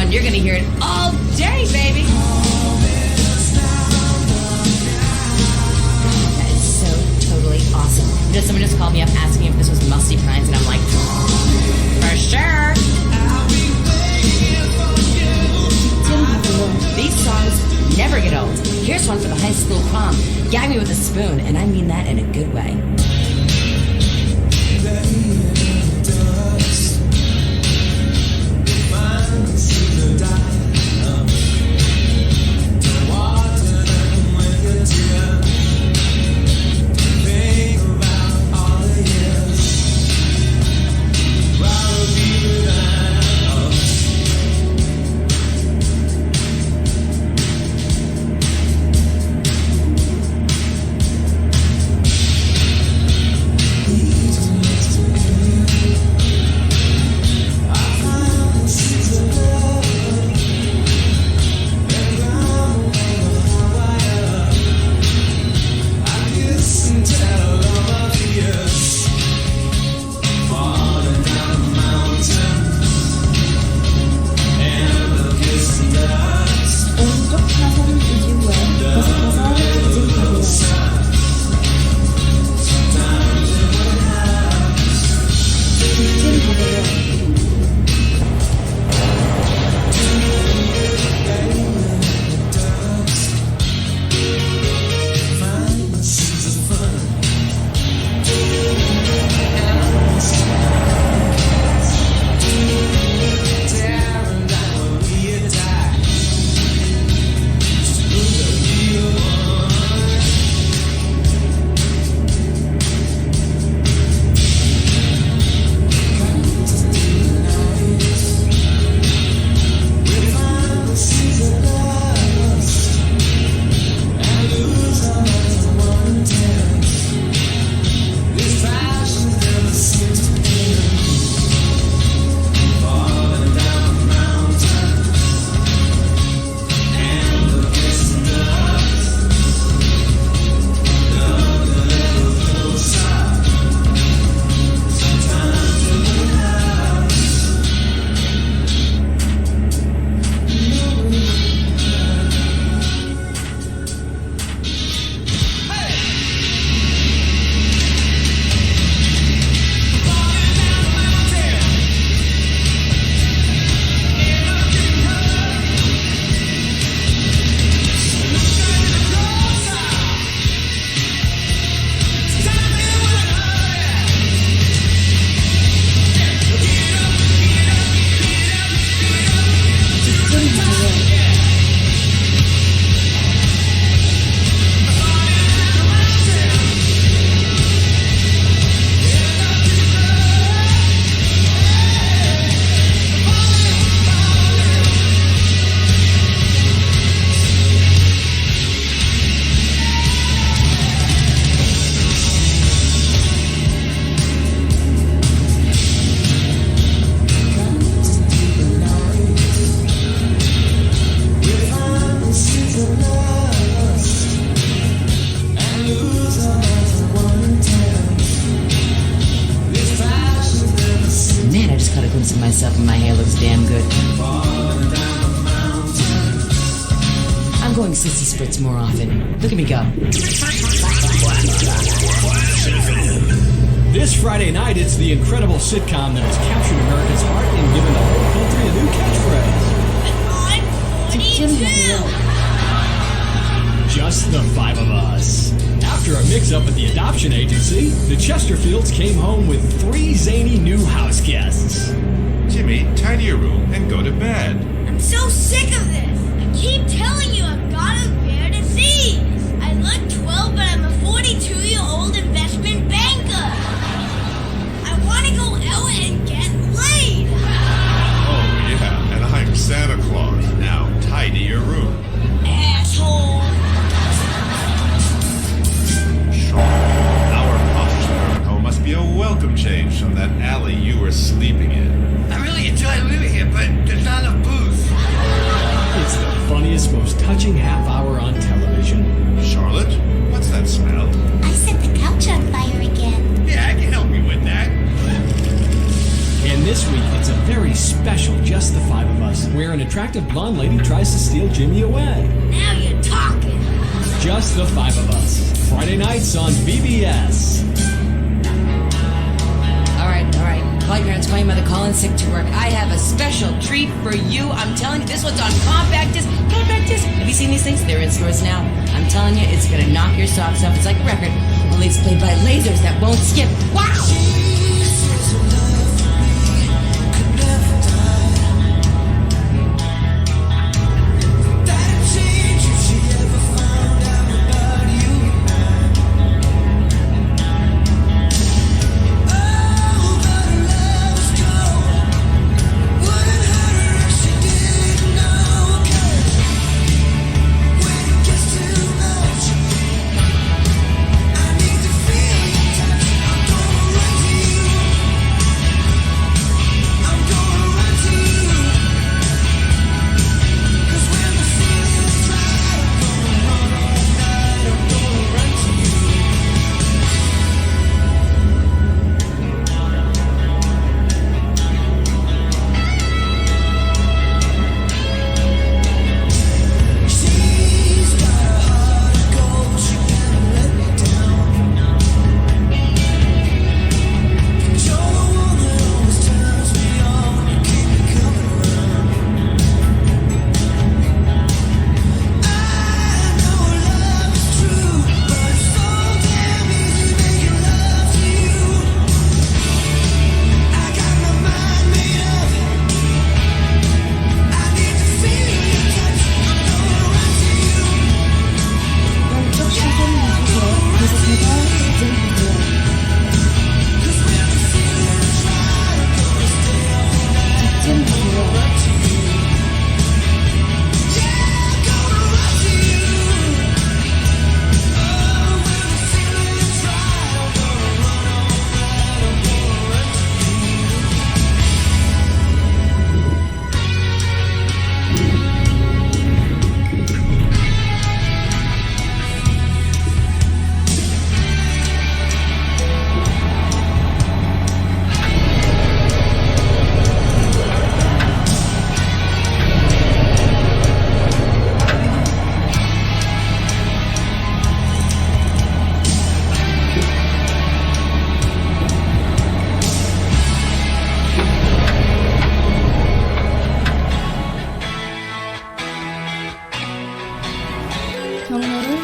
You're gonna hear it all day, baby. That is so totally awesome. Someone just called me up asking if this was Musty Pines, and I'm like, for sure. These songs never get old. Here's one for the high school prom. Gag me with a spoon, and I mean that in a good way. myself and my hair looks damn good. I'm going sissy spritz more often. Look at me go. This Friday night, it's the incredible sitcom that has captured America's heart and given the whole country a new catchphrase. Just the five of us. After a mix-up at the adoption agency, the Chesterfields came home with 3 zany new house guests. Jimmy, tidy your room and go to bed. I'm so sick of this. I keep telling you I've got to bear disease. I look 12, but I'm a 42-year-old investment banker. I want to go out and get laid. Oh, yeah, and I'm Santa Claus. Now, tidy your room. Asshole. Our posh suburban home must be a welcome change from that alley you were sleeping in. I really enjoy living here, but there's not enough booze. It's the funniest, most touching half hour on television. Charlotte, what's that smell? I set the couch on fire again. Yeah, I can help you with that. And this week, it's a very special Just the Five of Us, where an attractive blonde lady tries to steal Jimmy away. Now you're talking. Just the Five of Us. Friday nights on BBS. All right. Call your parents, call your mother, call in sick to work. I have a special treat for you. I'm telling you, this one's on compact disc. Compact disc. Have you seen these things? They're in stores now. I'm telling you, it's gonna knock your socks off. It's like a record, only it's played by lasers that won't skip. Wow!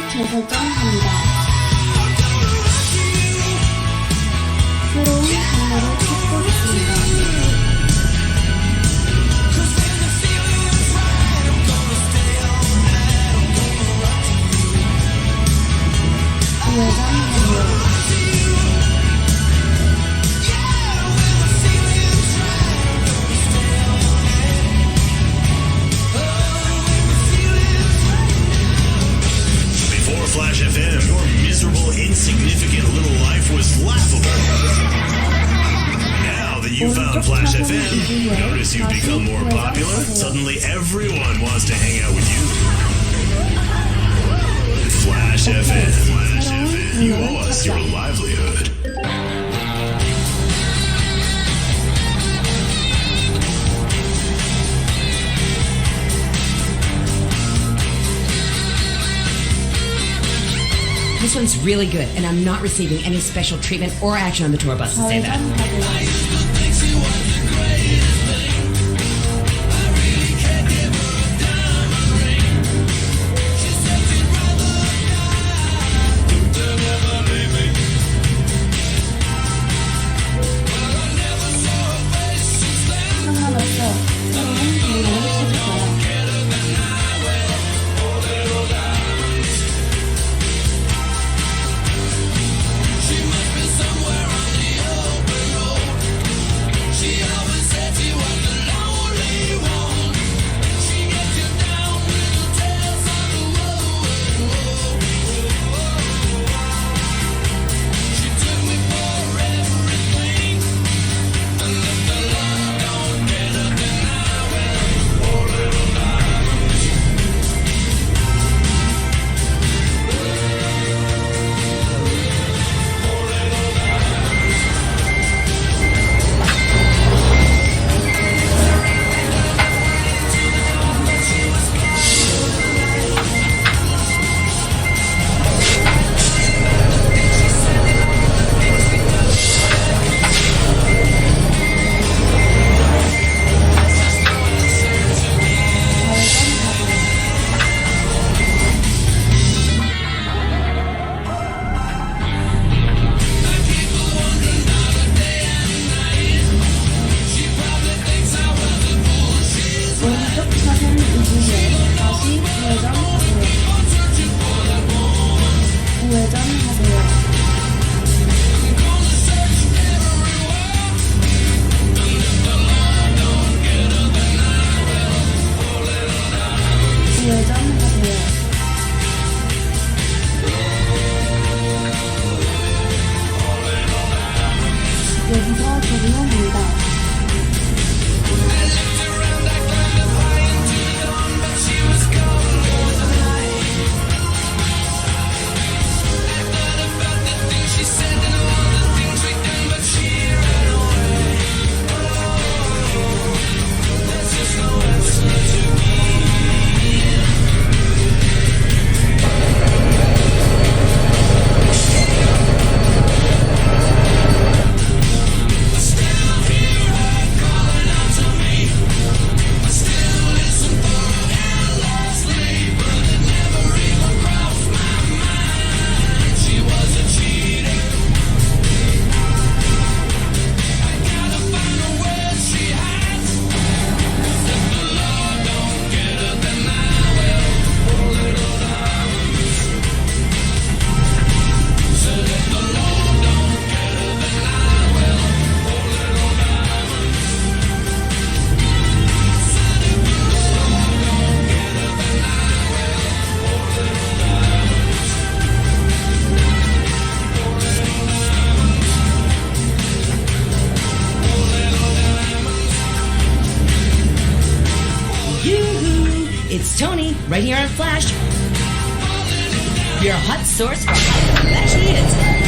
재설정합니다. 새로운 경로를 찾고 있습니다. 우회전 경로. Flash FM, your miserable, insignificant little life was laughable. Now that you found Flash FM, notice you've become more popular. Suddenly everyone wants to hang out with you. Flash FM, you owe us your livelihood. This one's really good, and I'm not receiving any special treatment or action on the tour bus to say that. 여기서 적용합니다. It's Tony, right here on Flash. Your hot source for hot Flashy hits.